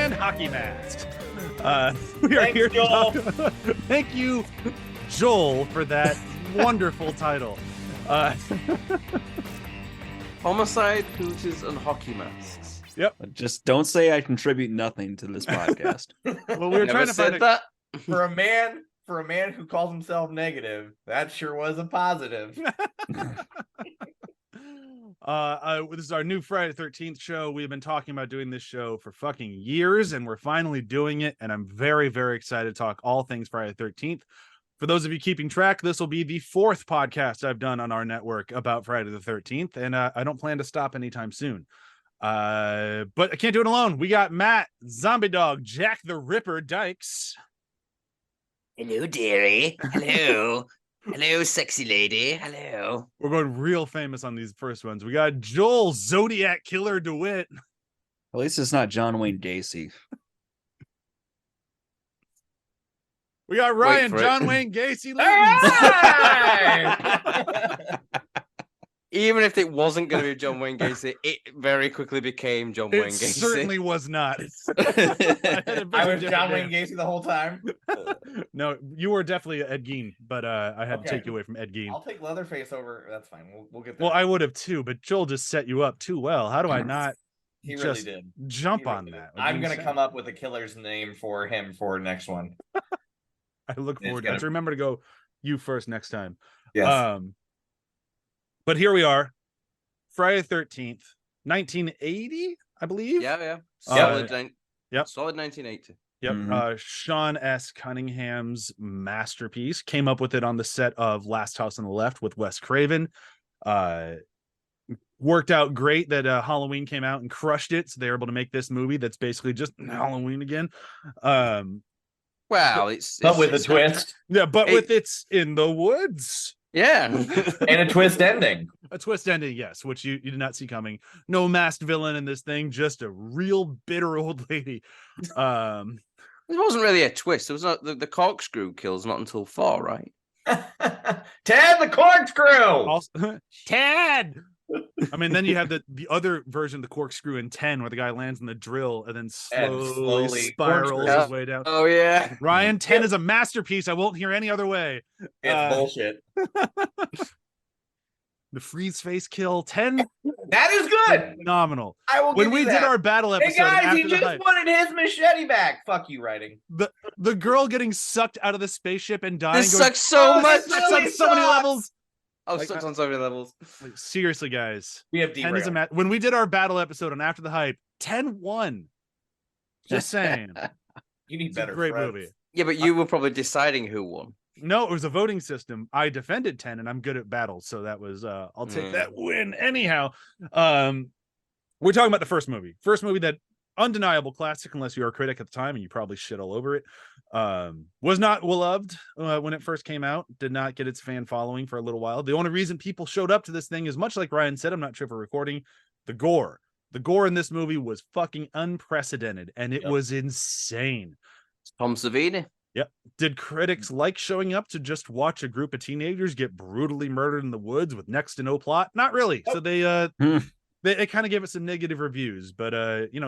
and hockey masks. We are here to talk. Thank you, Joel, for that wonderful title. Homicide, Hooters, and hockey masks. Yep. Just don't say I contribute nothing to this podcast. Well, we were Never trying to said find that. For a man who calls himself negative, that sure was a positive. This is our new Friday the 13th show. We've been talking about doing this show for fucking years, and we're finally doing it. And I'm very, very excited to talk all things Friday the 13th. For those of you keeping track, this will be the fourth podcast I've done on our network about Friday the 13th, and I don't plan to stop anytime soon. But I can't do it alone. We got Matt, Zombie Dog, Jack the Ripper, Dykes. Hello, dearie. Hello. Hello, sexy lady. Hello. We're going real famous on these first ones. We got Joel, Zodiac Killer, Dewitte. At least it's not John Wayne Gacy. We got Ryan, for it. John Wayne Gacy. Even if it wasn't going to be John Wayne Gacy, it very quickly became John Wayne It Gacy. certainly was not. I was John Wayne Gacy the whole time. No, you were definitely Ed Gein, but I had to Okay. take you away from Ed Gein. I'll take Leatherface over. That's fine. We'll get there. Well, I would have too, but Joel just set you up too well. How do I not he really just did. jump He really on did. that? I'm gonna come up with a killer's name for him for next one. I look forward to gonna- it. So remember to go you first next time. Yes. But here we are, Friday the 13th, 1980, I believe. Yeah. Solid. Yep. Solid 1980. Yep. Mhm. Sean S. Cunningham's masterpiece. Came up with it on the set of Last House on the Left with Wes Craven. Worked out great that Halloween came out and crushed it. So they were able to make this movie that's basically just Halloween again. Well, it's with a it's- twist Yeah, but Hey. with it's in the woods. Yeah. and a twist ending. A twist ending, yes, which you did not see coming. No masked villain in this thing, just a real bitter old lady. It wasn't really a twist. It was not the corkscrew kills not until 4, right? Ted the corkscrew. Also, Ted. I mean, then you have the other version of the corkscrew in 10, where the guy lands in the drill and then slowly spirals corkscrew. his way down. Oh yeah. Ryan, 10 is a masterpiece. I won't hear any other way. It's bullshit. The freeze face kill, 10, That is good. phenomenal. I will. When give we you did that. our battle Hey episode, guys, after he the just hype, wanted his machete back. Fuck you, writing. the girl getting sucked out of the spaceship and dying. This going, sucks so "Oh, much. this sucks on so many sucks." levels. Oh, Like, sucks on so many levels. Like, seriously, guys. We have 10 is a derailed. when we did our battle episode on After the Hype, 10 won. Just saying. You need It's a better. great friends. movie. Yeah, but you were probably deciding who won. No, it was a voting system. I defended 10 and I'm good at battles, so that was I'll take that win anyhow. We're talking about the first movie. First movie that undeniable classic, unless you're a critic at the time and you probably shit all over it. Was not well loved when it first came out. Did not get its fan following for a little while. The only reason people showed up to this thing is, much like Ryan said, I'm not sure for recording, the gore. The gore in this movie was fucking unprecedented, and it was insane. Tom Savini. Yep. Did critics like showing up to just watch a group of teenagers get brutally murdered in the woods with next to no plot? Not really. So they kind of gave it some negative reviews, but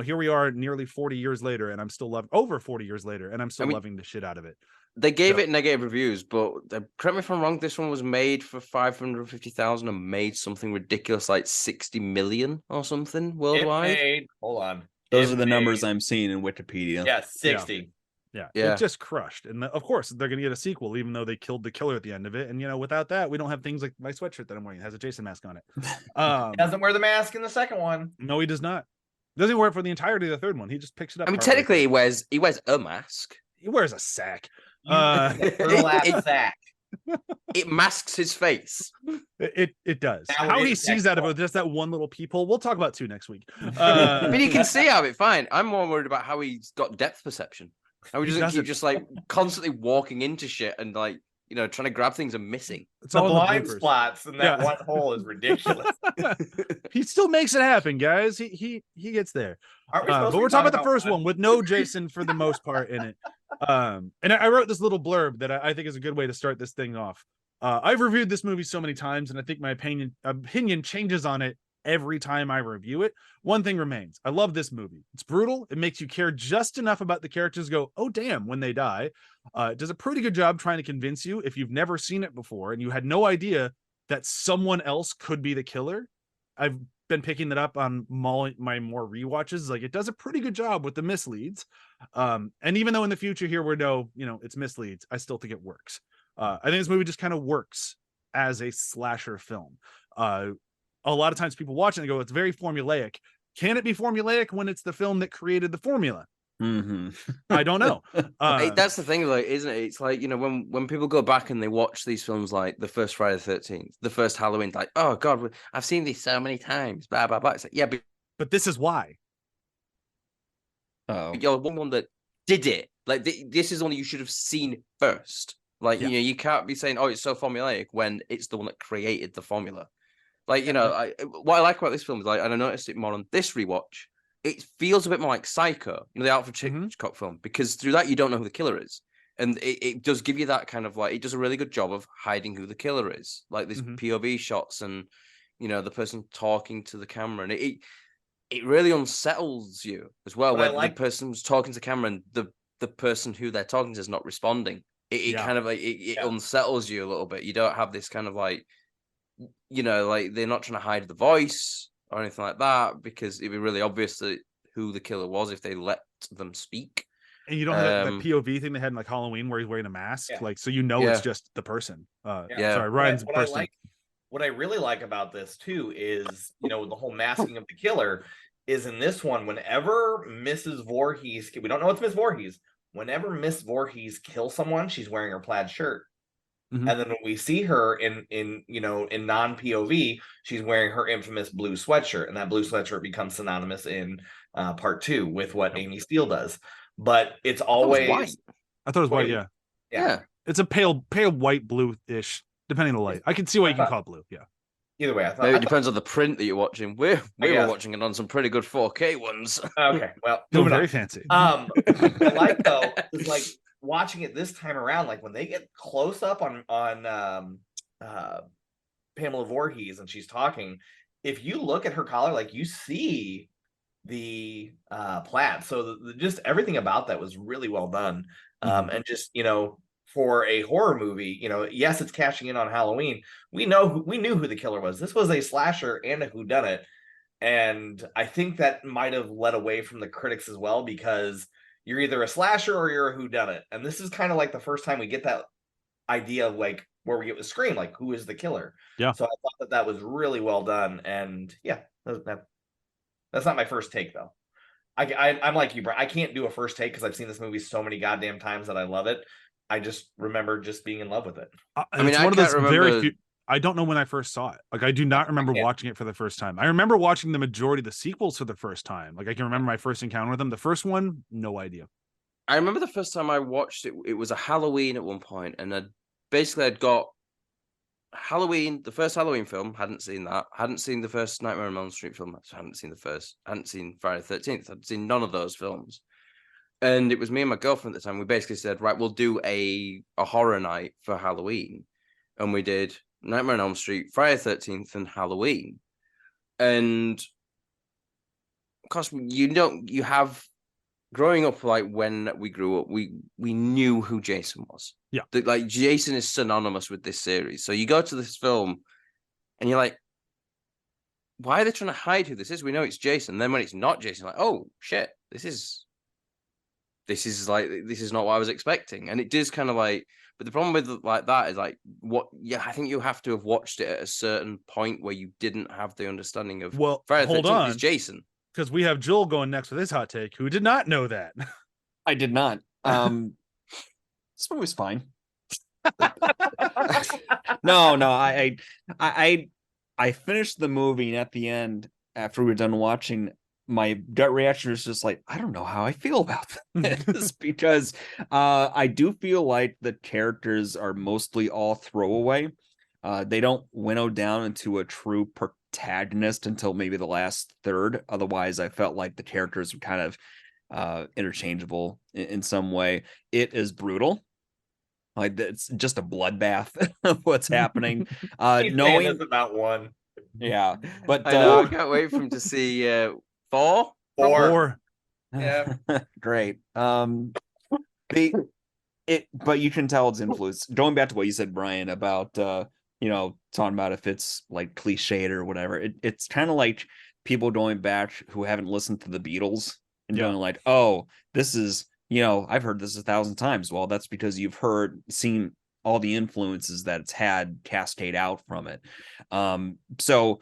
here we are nearly 40 years later, and I'm still over 40 years later, and I'm still loving the shit out of it. They gave it negative reviews, but correct me if I'm wrong, this one was made for 550,000 and made something ridiculous like 60 million or something worldwide. Hold on. Those are the numbers I'm seeing in Wikipedia. Yeah, 60. Yeah, Yeah. it just crushed. And of course, they're going to get a sequel, even though they killed the killer at the end of it. And, without that, we don't have things like my sweatshirt that I'm wearing. It has a Jason mask on it. He doesn't wear the mask in the second one. No, he does not. Doesn't wear it for the entirety of the third one. He just picks it up. I mean, partway technically, through. he wears a mask. He wears a sack. Burlap sack. It masks his face. It does. Now How it he is sees out of sexual. it, just that one little peephole. We'll talk about 2 next week. I mean, you can see how it fine. I'm more worried about how he's got depth perception. How he doesn't doesn't. keep just like constantly walking into shit and like trying to grab things and missing. It's The all in blind bloopers. spots in that Yeah. one hole is ridiculous. He still makes it happen, guys. He gets there. Aren't we supposed But to we're be talking about the first one with no Jason for the most part in it. And I wrote this little blurb that I think is a good way to start this thing off. I've reviewed this movie so many times, and I think my opinion changes on it every time I review it. One thing remains. I love this movie. It's brutal. It makes you care just enough about the characters to go, oh, damn, when they die. It does a pretty good job trying to convince you, if you've never seen it before and you had no idea that someone else could be the killer. I've been picking that up on my more rewatches. Like, it does a pretty good job with the misleads. And even though in the future here we know, it's misleads, I still think it works. I think this movie just kind of works as a slasher film. A lot of times people watch it and go, it's very formulaic. Can it be formulaic when it's the film that created the formula? Mm-hmm. I don't know. That's the thing, like, isn't it? It's like, when people go back and they watch these films, like the first Friday the 13th, the first Halloween, like, oh God, I've seen these so many times, blah, blah, blah. It's like, yeah, but this is why. Oh, You're one that did it. Like, this is the one you should have seen first. Like, Yeah. you can't be saying, oh, it's so formulaic when it's the one that created the formula. Like, what I like about this film is, like, and I noticed it more on this rewatch, it feels a bit more like Psycho, the Alfred Hitchcock film, because through that you don't know who the killer is. And it does give you that kind of, like, it does a really good job of hiding who the killer is. Like, these POV shots and, the person talking to the camera. And it really unsettles you as well, when the person's talking to the camera and the person who they're talking to is not responding. It kind of, like, it unsettles you a little bit. You don't have this kind of, like, like, they're not trying to hide the voice or anything like that, because it'd be really obvious who the killer was if they let them speak. And you don't have that POV thing they had in, like, Halloween where he's wearing a mask, like, so it's just the person. Sorry, Ryan's person. What I really like about this too is, the whole masking of the killer is in this one. Whenever Mrs. Voorhees, we don't know it's Miss Voorhees. Whenever Miss Voorhees kills someone, she's wearing her plaid shirt. And then when we see her in non-POV, she's wearing her infamous blue sweatshirt, and that blue sweatshirt becomes synonymous in part 2 with what Amy Steele does. But it's always white. I thought it was white. Yeah. It's a pale white, blue-ish, depending on the light. I can see why you can call it blue. Yeah. Either way, maybe it depends on the print that you're watching. We were watching it on some pretty good 4K ones. Okay, well, very fancy. What I like though is, like, watching it this time around, like, when they get close up on Pamela Voorhees and she's talking, if you look at her collar, like, you see the plaid. So just everything about that was really well done. And just, for a horror movie, yes, it's cashing in on Halloween. We knew who the killer was. This was a slasher and a whodunit. And I think that might have led away from the critics as well, because you're either a slasher or you're a whodunit. And this is kind of like the first time we get that idea of, like, where we get with Scream, like, who is the killer? Yeah. So I thought that was really well done. And yeah, that's not my first take though. I'm like you, Brian. I can't do a first take because I've seen this movie so many goddamn times that I love it. I just remember just being in love with it. I mean, one of those very few. I don't know when I first saw it. Like, I do not remember watching it for the first time. I remember watching the majority of the sequels for the first time. Like, I can remember my first encounter with them. The first one, no idea. I remember the first time I watched it, it was a Halloween at one point, and I'd got Halloween, the first Halloween film, hadn't seen that. Hadn't seen the first Nightmare on Elm Street film. Hadn't seen Friday the 13th. I'd seen none of those films. And it was me and my girlfriend at the time. We basically said, right, we'll do a horror night for Halloween. And we did Nightmare on Elm Street, Friday the 13th, and Halloween. And of course, you have, growing up, like, when we grew up, we knew who Jason was. Yeah. Like, Jason is synonymous with this series. So you go to this film and you're like, why are they trying to hide who this is? We know it's Jason. Then when it's not Jason, like, oh shit, this is not what I was expecting. And it does kind of, like, but the problem with, like, that is, like, I think you have to have watched it at a certain point where you didn't have the understanding of, well, Friday the 13th is Jason. Because we have Joel going next with his hot take, who did not know that. I did not. This movie's fine. No, I finished the movie, and at the end, after we were done watching, my gut reaction was just like, I don't know how I feel about this, because I do feel like the characters are mostly all throwaway. They don't winnow down into a true protagonist until maybe the last third. Otherwise, I felt like the characters were kind of interchangeable in some way. It is brutal. Like, it's just a bloodbath of what's happening. Knowing about one. Yeah, but I know. I can't wait for him to see 4. Or Yeah. great. But you can tell it's influenced. Going back to what you said, Brian, about talking about if it's like cliched or whatever. It's kind of like people going back who haven't listened to the Beatles and going like, oh, this is, I've heard this 1,000 times. Well, that's because you've seen all the influences that it's had cascade out from it. So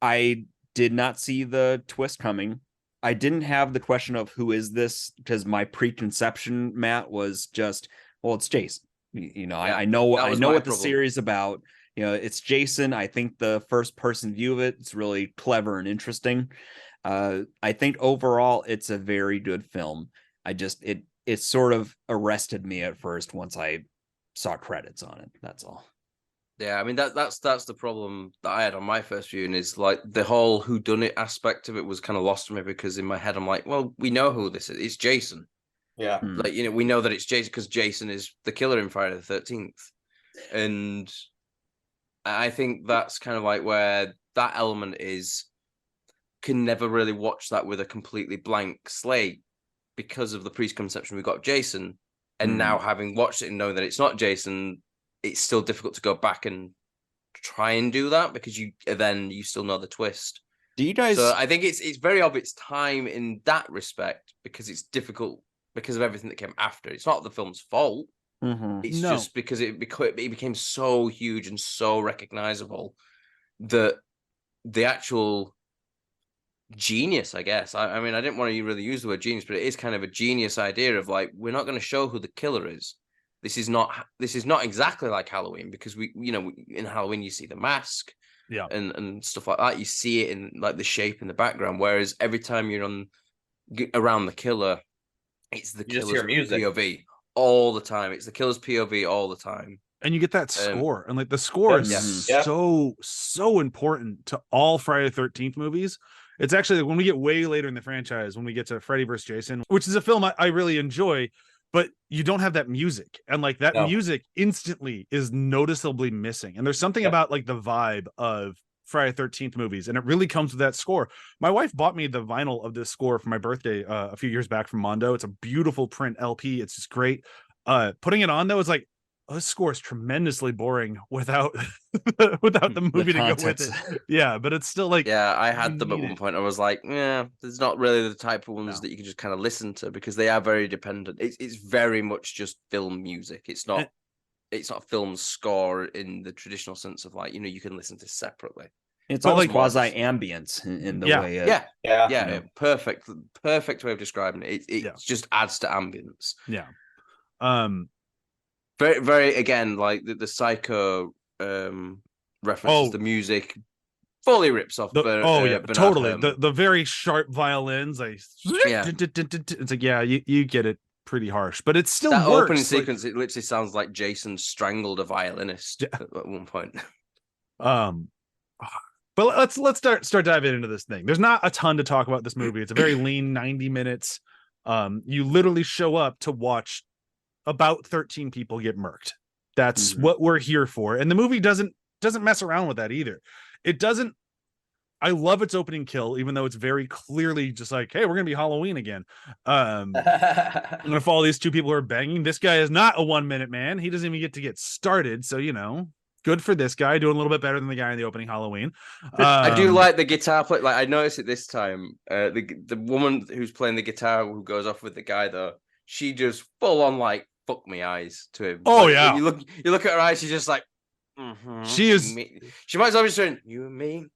I did not see the twist coming. I didn't have the question of who is this, because my preconception, Matt, was just, well, it's Jason. I know what the series is about. It's Jason. I think the first person view of it's really clever and interesting. I think overall it's a very good film. It sort of arrested me at first once I saw credits on it. That's all. Yeah, I mean that's the problem that I had on my first viewing, is like the whole whodunit aspect of it was kind of lost to me, because in my head I'm like, well, we know who this is. It's Jason. Yeah. Like, we know that it's Jason because Jason is the killer in Friday the 13th. And I think that's kind of like where that element can never really watch that with a completely blank slate, because of the preconception we got of Jason. And now having watched it and knowing that it's not Jason, it's still difficult to go back and try and do that, because you still know the twist. Do you guys? So I think it's very of its time in that respect, because it's difficult because of everything that came after. It's not the film's fault. It's just because it became so huge and so recognizable that the actual genius, I guess. I mean, I didn't want to really use the word genius, but it is kind of a genius idea of like, we're not going to show who the killer is. This is not exactly like Halloween, because in Halloween you see the mask, and stuff like that. You see it in like the shape in the background, whereas every time you're around the killer, it's the killer's POV all the time. It's the killer's POV all the time, and you get that score, and like the score is so important to all Friday the 13th movies. It's actually, when we get way later in the franchise, when we get to Freddy vs. Jason, which is a film I really enjoy, but you don't have that music, and like that music instantly is noticeably missing. And there's something about like the vibe of Friday the 13th movies, and it really comes with that score. My wife bought me the vinyl of this score for my birthday a few years back from Mondo. It's a beautiful print LP. It's just great. Putting it on though, it's like, oh, this score is tremendously boring without the movie to go with it. Yeah, but it's still like, I had them at one point. I was like, yeah, there's not really the type of ones that you can just kind of listen to, because they are very dependent. It's very much just film music. It's not film score in the traditional sense of like, you can listen to separately. It's almost like quasi ambience in the way. Perfect way of describing it. It just adds to ambience. Yeah. Very, very, again, like the Psycho references, the music fully rips off. Totally. The very sharp violins. It's like, you get it pretty harsh, but it's still that works. Opening sequence. It literally sounds like Jason strangled a violinist at one point. But let's start diving into this thing. There's not a ton to talk about this movie. It's a very lean 90 minutes. You literally show up to watch about 13 people get murked. That's what we're here for. And the movie doesn't mess around with that either. It doesn't. I love its opening kill, even though it's very clearly just like, hey, we're gonna be Halloween again. I'm gonna follow these two people who are banging. This guy is not a 1 minute man. He doesn't even get started. So good for this guy, doing a little bit better than the guy in the opening Halloween. I do like the guitar play. Like, I noticed it this time. The woman who's playing the guitar, who goes off with the guy though, she just full on like fuck me eyes to him. Oh, like, yeah. You look at her eyes, she's just like, she is. She might as well be saying, you and me.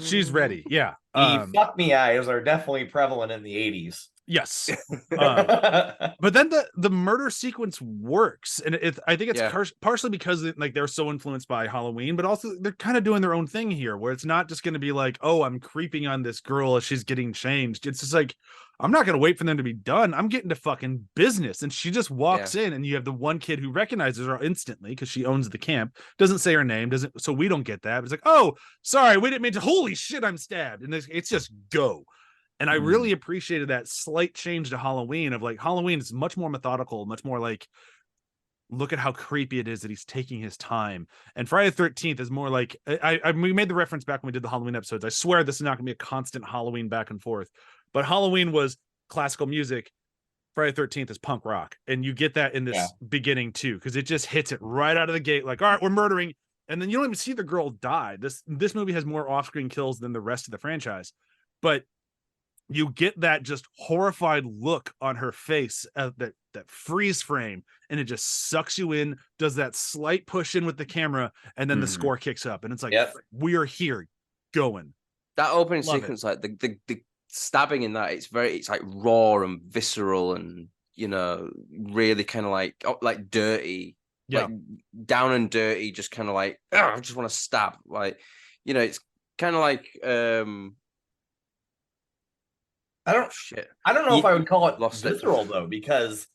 She's ready. Yeah. Fuck me eyes are definitely prevalent in the 80s. Yes. But then the murder sequence works, and I think it's partially because they're so influenced by Halloween, but also they're kind of doing their own thing here, where it's not just going to be like, oh, I'm creeping on this girl as she's getting changed. It's just like, I'm not going to wait for them to be done. I'm getting to fucking business. And she just walks in, and you have the one kid who recognizes her instantly because she owns the camp, doesn't say her name, so we don't get that. But it's like, oh, sorry, we didn't mean to. Holy shit, I'm stabbed. And it's just go. And I really appreciated that slight change to Halloween of like, Halloween is much more methodical, much more like, look at how creepy it is that he's taking his time. And Friday the 13th is more like we made the reference back when we did the Halloween episodes. I swear this is not gonna be a constant Halloween back and forth, but Halloween was classical music. Friday the 13th is punk rock, and you get that in this beginning too, because it just hits it right out of the gate. Like, all right, we're murdering, and then you don't even see the girl die. This movie has more off-screen kills than the rest of the franchise, but you get that just horrified look on her face, that freeze frame, and it just sucks you in. Does that slight push in with the camera, and then the score kicks up, and it's like, we are here, going. That opening sequence, like the stabbing in that, it's like raw and visceral, and really kind of like dirty, like down and dirty, just kind of like, I just want to stab, like, it's kind of like I don't know if I would call it visceral though, because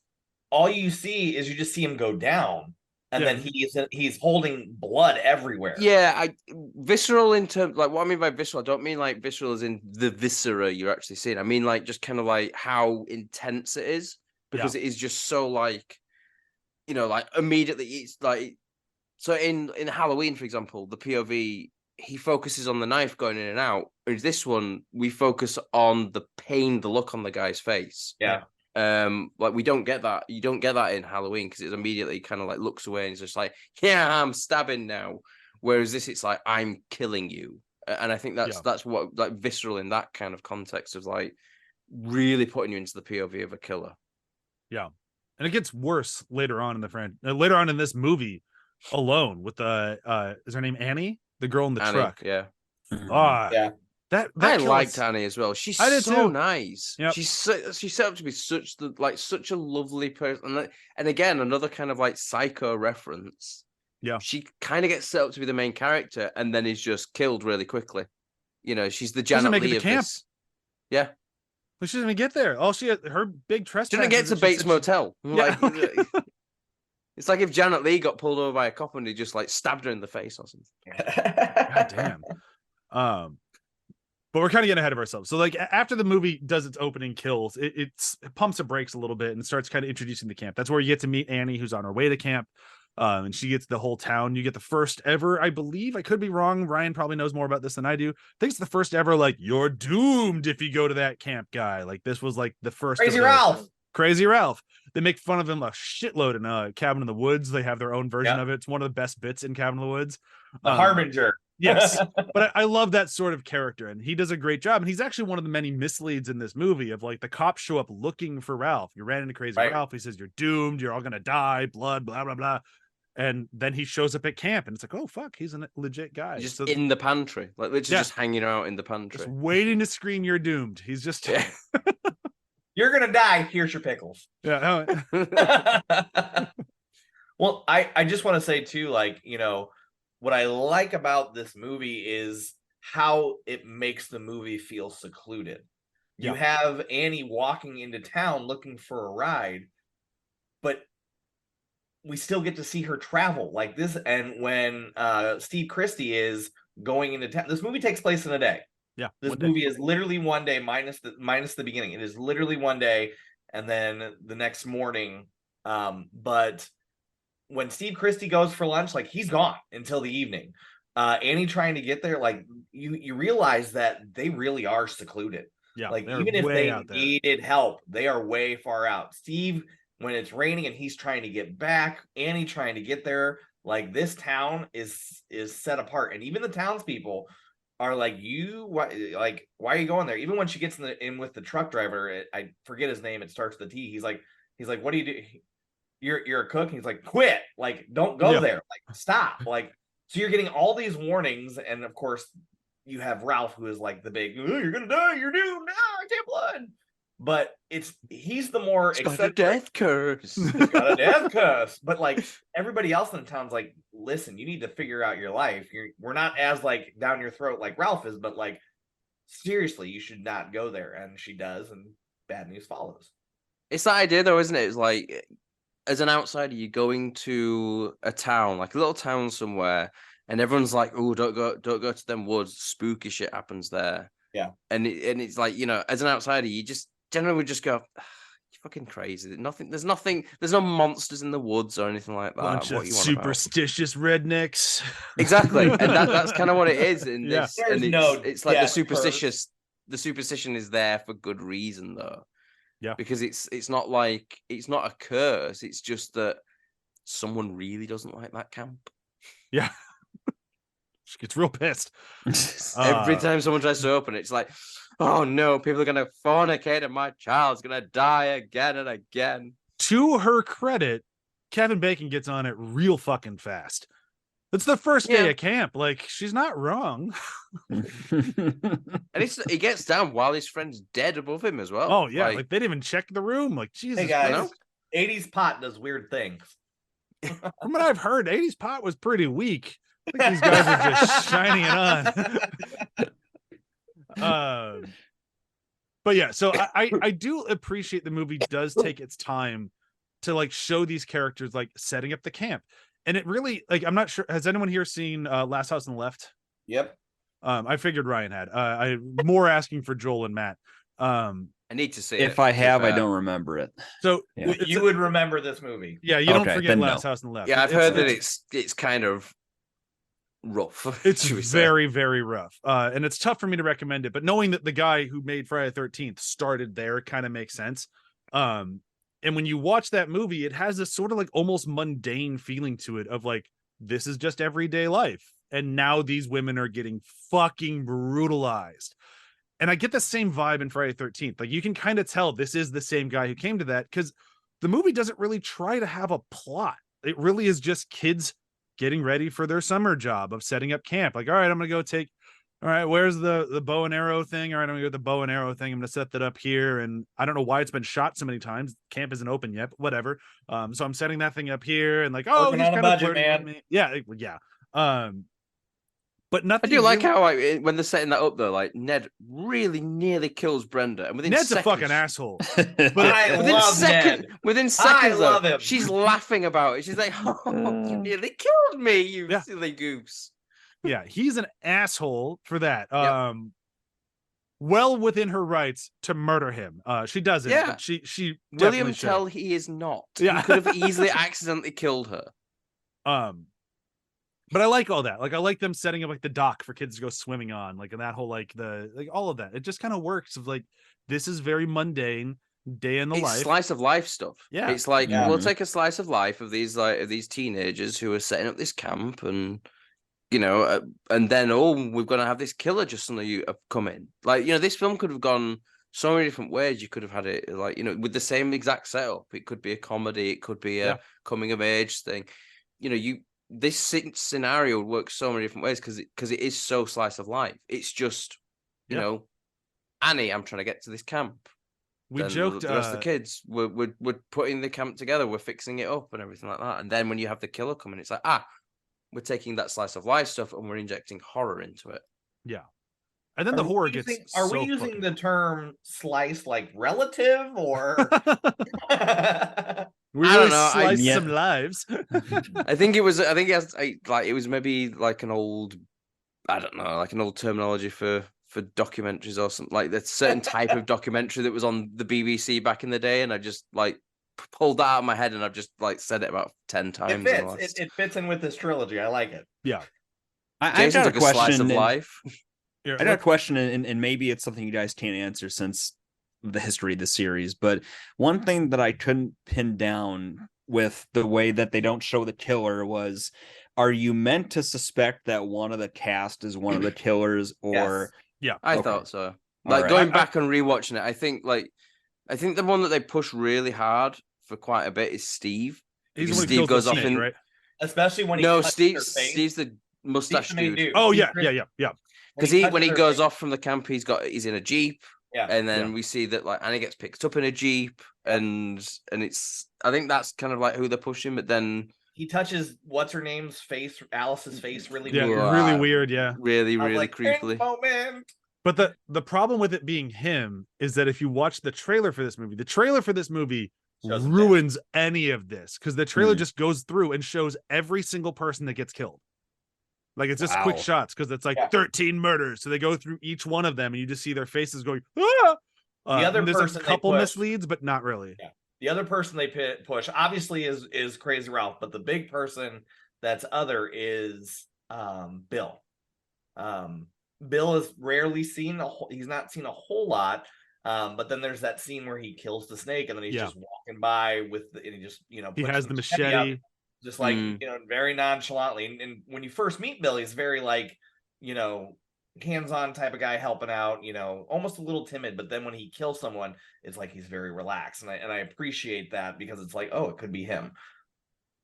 all you see is you just see him go down, and then he's holding blood everywhere. Yeah, visceral in terms, like, what I mean by visceral, I don't mean like visceral as in the viscera you're actually seeing. I mean like just kind of like how intense it is, because it is just so like, like immediately it's like, so in Halloween, for example, the POV, he focuses on the knife going in and out. Whereas this one, we focus on the pain, the look on the guy's face. Yeah. Like we don't get that. You don't get that in Halloween, because it immediately kind of like looks away and it's just like, yeah, I'm stabbing now. Whereas this, it's like, I'm killing you. And I think that's what, like, visceral in that kind of context of like really putting you into the POV of a killer. Yeah. And it gets worse later on in later on in this movie alone with the is her name Annie? The girl in the truck. Yeah. That I liked Annie as well. She's so nice. Yep. She's set up to be such a lovely person. And again, another kind of like psycho reference. Yeah. She kind of gets set up to be the main character and then is just killed really quickly. She's the Janet Leigh of camp. This. Yeah. But she doesn't even get there. All her big trespass. She didn't get to Bates Motel. Yeah. It's like if Janet Leigh got pulled over by a cop and he just like stabbed her in the face or something. God damn. But we're kind of getting ahead of ourselves. So like after the movie does its opening kills, it pumps the brakes a little bit and starts kind of introducing the camp. That's where you get to meet Annie, who's on her way to camp. And she gets the whole town. You get the first ever, I believe, I could be wrong, Ryan probably knows more about this than I do. I think it's the first ever, like, you're doomed if you go to that camp guy. Like, this was like the first Crazy Ralph. They make fun of him a shitload in Cabin in the Woods. They have their own version of it. It's one of the best bits in Cabin in the Woods. The Harbinger. Yes. But I love that sort of character, and he does a great job. And he's actually one of the many misleads in this movie of like the cops show up looking for Ralph. You ran into Crazy Ralph. He says, you're doomed. You're all going to die. Blood, blah, blah, blah. And then he shows up at camp, and it's like, oh, fuck, he's a legit guy. He's just in the pantry. Like, literally just hanging out in the pantry. Just waiting to scream, you're doomed. He's just... You're going to die. Here's your pickles. Yeah. Well, I just want to say, too, like, what I like about this movie is how it makes the movie feel secluded. You have Annie walking into town looking for a ride, but we still get to see her travel like this. And when Steve Christie is going into town, this movie takes place in a day. Yeah. This movie is literally one day minus the beginning. It is literally one day and then the next morning. But when Steve Christie goes for lunch, like, he's gone until the evening. Annie trying to get there, like, you realize that they really are secluded. Yeah. Like, even if they needed help, they are way far out. Steve, when it's raining and he's trying to get back, Annie trying to get there, like, this town is set apart. And even the townspeople are like, why are you going there? Even when she gets in with the truck driver, I forget his name, it starts with the T. He's like, what do you do? You're a cook. And he's like, quit. Like, don't go there. Like, stop. Like, so you're getting all these warnings. And of course, you have Ralph, who is like the big, oh, you're going to die. You're doomed. No, I take blood. But he's the more got a death curse. He's got a death curse. But like everybody else in the town's like, listen, you need to figure out your life. We're not as like down your throat like Ralph is, but like, seriously, you should not go there. And she does, and bad news follows. It's that idea though, isn't it? It's like, as an outsider, you're going to a town, like a little town somewhere, and everyone's like, oh, don't go to them woods. Spooky shit happens there. Yeah. And it's like, as an outsider, you just generally would just go, fucking crazy. There's no monsters in the woods or anything like that. Bunch What of you want about? superstitious rednecks. Exactly, and that's kind of what it is in Yeah. this. There's And no it's like the death superstitious. The superstition is there for good reason, though. Yeah. Because it's not like it's not a curse. It's just that someone really doesn't like that camp. Yeah. She gets real pissed. Every time someone tries to open it, it's like, oh no, people are gonna fornicate and my child's gonna die again and again. To her credit, Kevin Bacon gets on it real fucking fast. It's the first day of camp. Like, she's not wrong. And he gets down while his friend's dead above him as well. Oh yeah, like they didn't even check the room. Like, Jesus. Hey guys, know? 80s pot does weird things. From what I've heard, 80s pot was pretty weak. I think these guys are just shining it on. But yeah, so I do appreciate the movie does take its time to like show these characters like setting up the camp. And it really, like, I'm not sure, has anyone here seen Last House on the Left? Yep. I figured Ryan had. I'm more asking for Joel and Matt. I need to see it. If I have, I don't remember it. So Yeah. You would remember this movie. yeah, you don't Okay, forget then Last no. House on the Left. Yeah, I've heard that it's kind of rough. It's should we say. very, very rough. And it's tough for me to recommend it, but knowing that the guy who made Friday the 13th started there kind of makes sense. And when you watch that movie, it has this sort of like almost mundane feeling to it of like, this is just everyday life. And now these women are getting fucking brutalized. And I get the same vibe in Friday the 13th. Like, you can kind of tell this is the same guy who came to that, because the movie doesn't really try to have a plot. It really is just kids getting ready for their summer job of setting up camp. Like, all right, I'm going to go take, all right, where's the bow and arrow thing? All right, I'm going to go with the bow and arrow thing. I'm going to set that up here. And I don't know why it's been shot so many times. Camp isn't open yet, but whatever. So I'm setting that thing up here and like, oh, Working he's on a kind of budget, flirting man. with me. Yeah. Yeah. But I nothing. do like how when they're setting that up though, like Ned really nearly kills Brenda, and within Ned's seconds, a fucking asshole. I within love Ned. within seconds, though, love him. she's laughing about it. She's like, "Oh, you nearly killed me, you Yeah. silly goose." Yeah, he's an asshole for that. Yep. Well within her rights to murder him. She doesn't. Yeah. But she William definitely should. Tell he is not. Yeah. He could have easily accidentally killed her. But I like all that. Like, I like them setting up like the dock for kids to go swimming on, like, and that whole like all of that. It just kind of works. Of like, this is very mundane day in the It's life. slice of life stuff. Yeah. It's like Yeah. we'll take a slice of life of these teenagers who are setting up this camp, and and then we're gonna have this killer just suddenly come in. Like, this film could have gone so many different ways. You could have had it like with the same exact setup. It could be a comedy. It could be a coming of age thing. This scenario would work so many different ways because it is so slice of life. It's just Annie, I'm trying to get to this camp. We Then joked the rest of the kids we're putting the camp together, we're fixing it up and everything like that. And then when you have the killer coming, it's like, we're taking that slice of life stuff and we're injecting horror into it. Yeah. And then the horror gets Are so we using fucking- the term slice like relative or we I really don't know, sliced yeah. some lives. I think it was it was maybe like an old, I don't know, like an old terminology for documentaries or something, like that certain type of documentary that was on the BBC back in the day, and I just like pulled that out of my head and I've just like said it about 10 times. it fits? It fits in with this trilogy. I like it. Yeah. I Jason's got like a a slice question. of and- life. Here, I got a question, and maybe it's something you guys can't answer since the history of the series. But one thing that I couldn't pin down with the way that they don't show the killer was, are you meant to suspect that one of the cast is one of the killers, or I Okay. thought so. All Like right. going back and rewatching it, I think the one that they push really hard for quite a bit is Steve. he's because the one who Steve kills goes the off snake, in- right? Especially when he No, touches Steve. her face. Steve's the mustache Steve's the main dude. dude. Oh yeah, He's- yeah. Because touches when he her goes face- off from the camp, he's in a jeep, Yeah. and then we see that like Annie gets picked up in a jeep, and it's, I think that's kind of like who they're pushing. But then he touches what's her name's face, Alice's face, really Yeah, weird. really Wow. weird, yeah. really, I was really like, creepily. "Pink moment." But the problem with it being him is that if you watch the trailer for this movie Shows him ruins any of this, because the trailer Hmm. just goes through and shows every single person that gets killed. Like, it's just quick Wow. shots, because it's like Yeah. 13 murders. So they go through each one of them and you just see their faces going, ah! The other there's person a they couple pushed- misleads, but not really. Yeah. The other person they push obviously is Crazy Ralph, but the big person that's other is Bill. Bill is rarely seen. He's not seen a whole lot. But then there's that scene where he kills the snake, and then he's just walking by and he just He puts has the machete. up, just like very nonchalantly. And when you first meet Bill, he's very like hands-on type of guy, helping out. Almost a little timid. But then when he kills someone, it's like he's very relaxed, and I appreciate that, because it's like, oh, it could be him.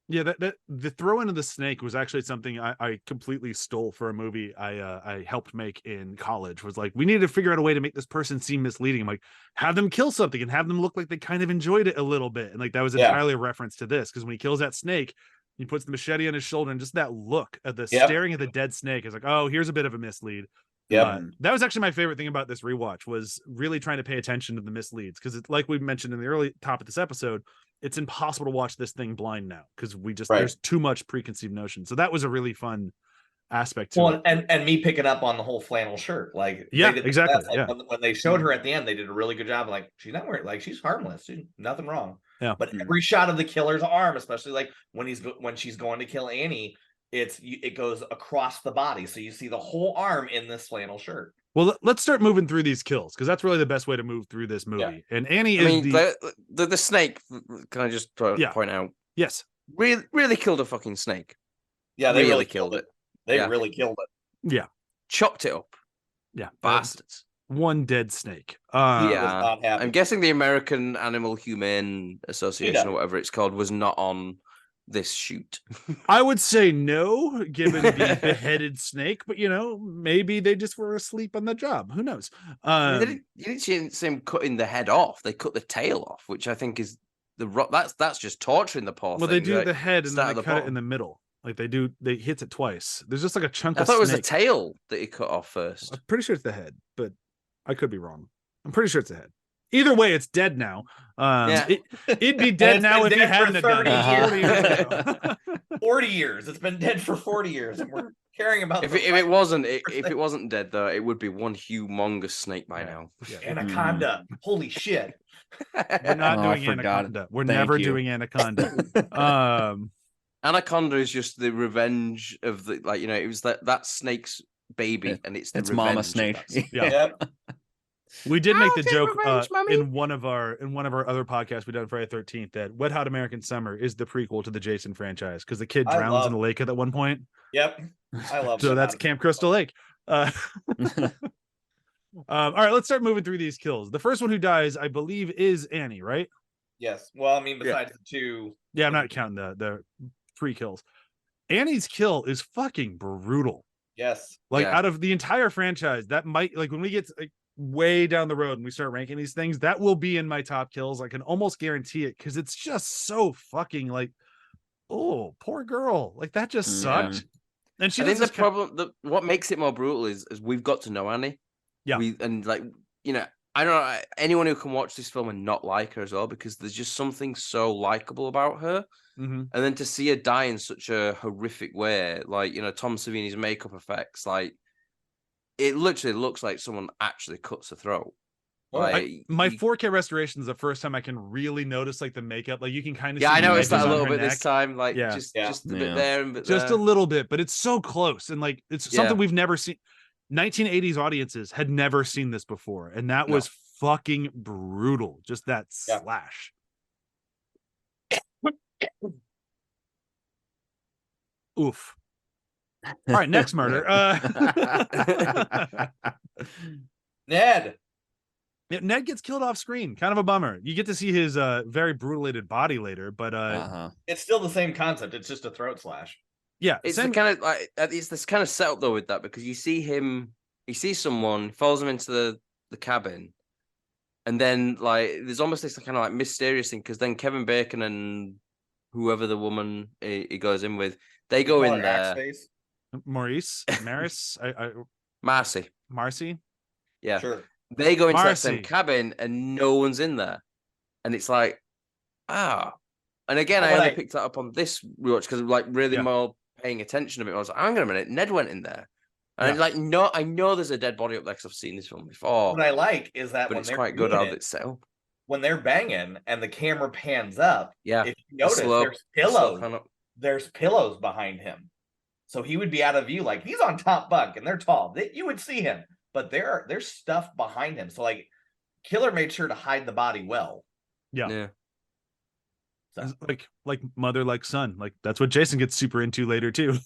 Yeah, that the throw into the snake was actually something I completely stole for a movie I helped make in college. Was like, we needed to figure out a way to make this person seem misleading. I'm like, have them kill something and have them look like they kind of enjoyed it a little bit. And like that was entirely a reference to this, because when he kills that snake, he puts the machete on his shoulder, and just that look at the staring at the dead snake is like, oh, here's a bit of a mislead. That was actually my favorite thing about this rewatch, was really trying to pay attention to the misleads, because it's like we mentioned in the early top of this episode, it's impossible to watch this thing blind now, because there's too much preconceived notion. So that was a really fun aspect to it. And me picking up on the whole flannel shirt, like exactly. When they showed her at the end, they did a really good job. Like, she's not wearing, like, she's harmless, she's nothing wrong. Yeah. But every shot of the killer's arm, especially like when she's going to kill Annie, it goes across the body, so you see the whole arm in this flannel shirt. Well, let's start moving through these kills, because that's really the best way to move through this movie. And Annie the snake. Can I just point out? Yes, really killed a fucking snake. Yeah, they really killed it. They really killed it. Yeah, chopped it up. Yeah, bastards. One dead snake. I'm guessing the American Animal Humane Association, or whatever it's called, was not on this shoot. I would say no, given the beheaded snake, but maybe they just were asleep on the job. Who knows? You didn't see him cutting the head off. They cut the tail off, which I think is that's just torturing the poor thing. Well, they do the head and then they cut it in the middle. Like they hits it twice. There's just like a chunk of I thought it was snake. the tail that he cut off first. I'm pretty sure it's the head, but I could be wrong. I'm pretty sure it's the head. Either way, it's dead now. It'd be dead now if he hadn't done it. 40 years. It's been dead for 40 years, and we're caring about. If it wasn't dead though, it would be one humongous snake by now. Yeah. Anaconda. Holy shit. We're not doing Anaconda. We're never doing Anaconda. Anaconda is just the revenge of the it was that snake's baby, and it's mama snake. We did make the joke in one of our other podcasts we done Friday the 13th that Wet Hot American Summer is the prequel to the Jason franchise, because the kid drowns in the lake at that one point. Yep, I love. So that's Camp Crystal Lake. All right, let's start moving through these kills. The first one who dies, I believe, is Annie, right? Yes. Well, I mean, besides the two. Yeah, I'm not counting the 3 kills. Annie's kill is fucking brutal. Yes. Out of the entire franchise, that might, when we get way down the road and we start ranking these things, that will be in my top kills. I can almost guarantee it, because it's just so fucking oh, poor girl. That just sucked. And I think the problem, what makes it more brutal is we've got to know Annie. Yeah. I don't know anyone who can watch this film and not like her as well, because there's just something so likable about her. Mm-hmm. And then to see her die in such a horrific way, Tom Savini's makeup effects, it literally looks like someone actually cuts her throat. My 4K restoration is the first time I can really notice the makeup. You can kind of I noticed that a little bit this time. Just a bit there and just a little bit, but it's so close, and it's something we've never seen. 1980s audiences had never seen this before, and that was fucking brutal. Just that slash. Oof. All right, next murder. Ned. Yeah, Ned gets killed off screen. Kind of a bummer. You get to see his very brutalated body later, but it's still the same concept. It's just a throat slash. Yeah, it's kind of it's this kind of setup though with that, because you see someone, follows him into the cabin, and then there's almost this kind of mysterious thing, because then Kevin Bacon and whoever the woman he goes in with, they go in there. Maurice, Marcy. Yeah, sure. They go into that same cabin and no one's in there, and it's and again, I only picked that up on this rewatch because really more paying attention to it. I was like, hang on a minute, Ned went in there. And I know there's a dead body up there because I've seen this film before. What I like is that but when it's they're quite good doing how it's set up. when they're banging and the camera pans up, Yeah. if you notice, there's pillows. Pan up. There's pillows behind him, so he would be out of view. Like he's on top bunk and they're tall. You would see him, but there's stuff behind him. So like, Killer made sure to hide the body well. Yeah. So. Like mother, like son. Like that's what Jason gets super into later too.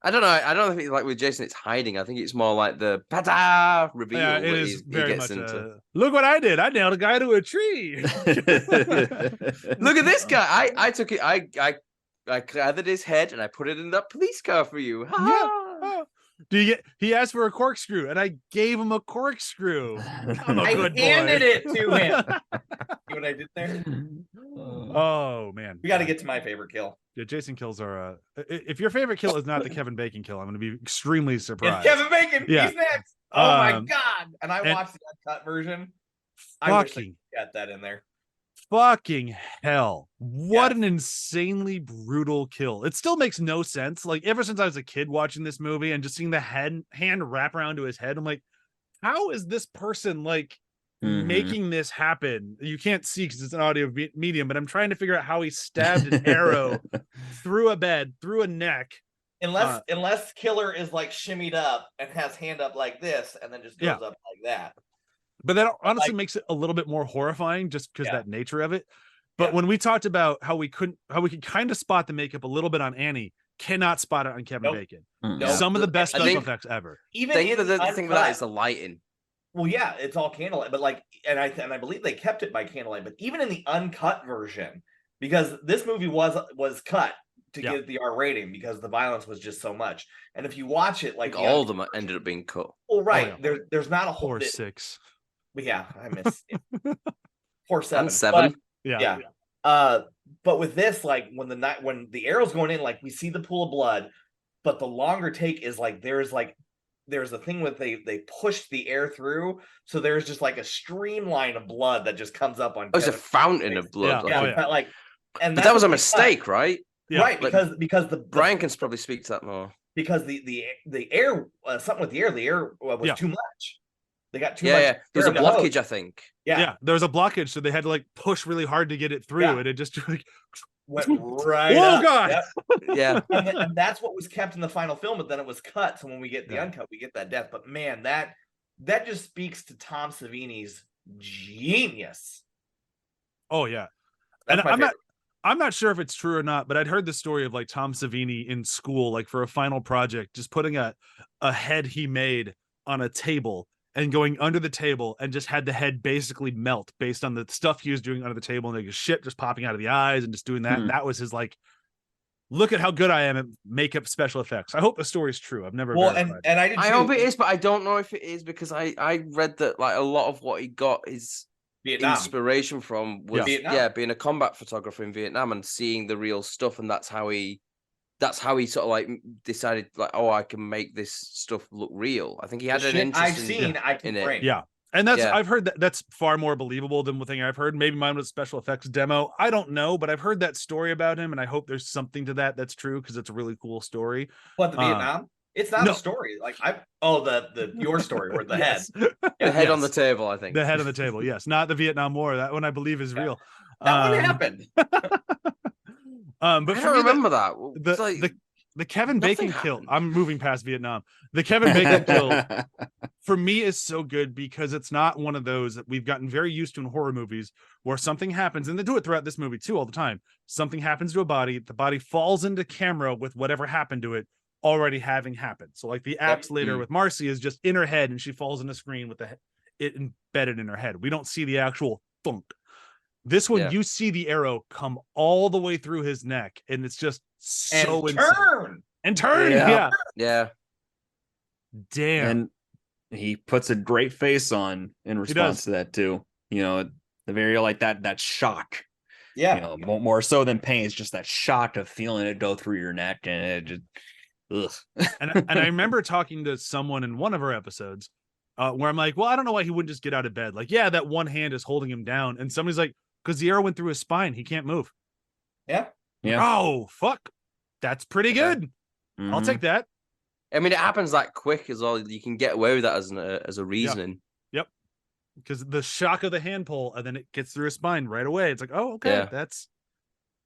I don't know. I don't think like with Jason, it's hiding. I think it's more like the pata reveal. Yeah, it where is he very gets much. into. Look what I did! I nailed a guy to a tree. Look at this guy! I took it. I gathered his head and I put it in that police car for you. Yeah. Oh. He asked for a corkscrew, and I gave him a corkscrew. I'm a good boy. I handed it to him. See what I did there? Oh man, we got to get to my favorite kill. Yeah, Jason kills are. If your favorite kill is not the Kevin Bacon kill, I'm going to be extremely surprised. It's Kevin Bacon. Yeah. He's next. Oh my god! And I watched the uncut version. I wish I got that in there. Fucking hell. What an insanely brutal kill. It still makes no sense. Like, ever since I was a kid watching this movie and just seeing the hand wrap around to his head, I'm like, how is this person like making this happen? You can't see because it's an audio medium, but I'm trying to figure out how he stabbed an arrow through a bed, through a neck. Unless Killer is like shimmied up and has hand up like this and then just goes up like that. But that honestly makes it a little bit more horrifying just because that nature of it. But when we talked about how we could kind of spot the makeup a little bit on Annie, cannot spot it on Kevin Bacon. Some of the best special effects ever. Even the thing with that is the lighting. Well, yeah, it's all candlelight, but like, and I believe they kept it by candlelight. But even in the uncut version, because this movie was cut to get the R rating because the violence was just so much. And if you watch it, like all of them ended up being cut. Well, right, there's not a whole 4 6. But yeah, I missed 4 7. And 7. But, but with this, like when the arrow's going in, like we see the pool of blood, but the longer take is like there's a thing with they push the air through, so there's just like a streamline of blood that just comes up on. Oh, it's a fountain of blood. But that was a mistake, right? Yeah. Right, because the Brian can probably speak to that more. Because the air something with the air was too much. They got too much. Yeah, there's a blockage, I think. Yeah, there was a blockage, so they had to like push really hard to get it through, and it just like went right. Oh god! Yeah, and that's what was kept in the final film, but then it was cut. So when we get the uncut, we get that death. But man, that just speaks to Tom Savini's genius. Oh yeah, and I'm not sure if it's true or not, but I'd heard the story of like Tom Savini in school, like for a final project, just putting a head he made on a table and going under the table and just had the head basically melt based on the stuff he was doing under the table, and like shit just popping out of the eyes and just doing that. And that was his like, look at how good I am at makeup special effects. I hope the story's true. I've never and I hope it is, but I don't know if it is because I read that like a lot of what he got is Vietnam. Inspiration from was Vietnam. Being a combat photographer in Vietnam and seeing the real stuff, and that's how he sort of like decided like, oh, I can make this stuff look real. I think he had an interest in it. Yeah. And I've heard that's far more believable than the thing I've heard. Maybe mine was a special effects demo. I don't know, but I've heard that story about him, and I hope there's something to that's true because it's a really cool story. What, the Vietnam? It's not a story. Like your story where the head. The head on the table, I think. The head on the table, yes. Not the Vietnam War. That one I believe is real. That one happened. But I don't remember that. The Kevin Bacon kill. I'm moving past Vietnam. The Kevin Bacon kill for me is so good because it's not one of those that we've gotten very used to in horror movies where something happens, and they do it throughout this movie too all the time. Something happens to a body, the body falls into camera with whatever happened to it already having happened. So like the apps later with Marcy is just in her head and she falls in the screen with it embedded in her head. We don't see the actual thunk. This one, you see the arrow come all the way through his neck, and it's just so insane. Turn. Yeah. Damn. And he puts a great face on in response to that too. You know, the very like that shock. Yeah. You know, more so than pain. It's just that shock of feeling it go through your neck, and it just. Ugh. and I remember talking to someone in one of our episodes where I'm like, well, I don't know why he wouldn't just get out of bed. Like, yeah, that one hand is holding him down. And somebody's like, because the arrow went through his spine. He can't move. Yeah. Yeah. Oh, fuck. That's pretty good. I'll take that. I mean, it happens that quick as well. You can get away with that as a reasoning. Yep. Because the shock of the hand pull, and then it gets through his spine right away. It's like, oh, okay, Yeah. that's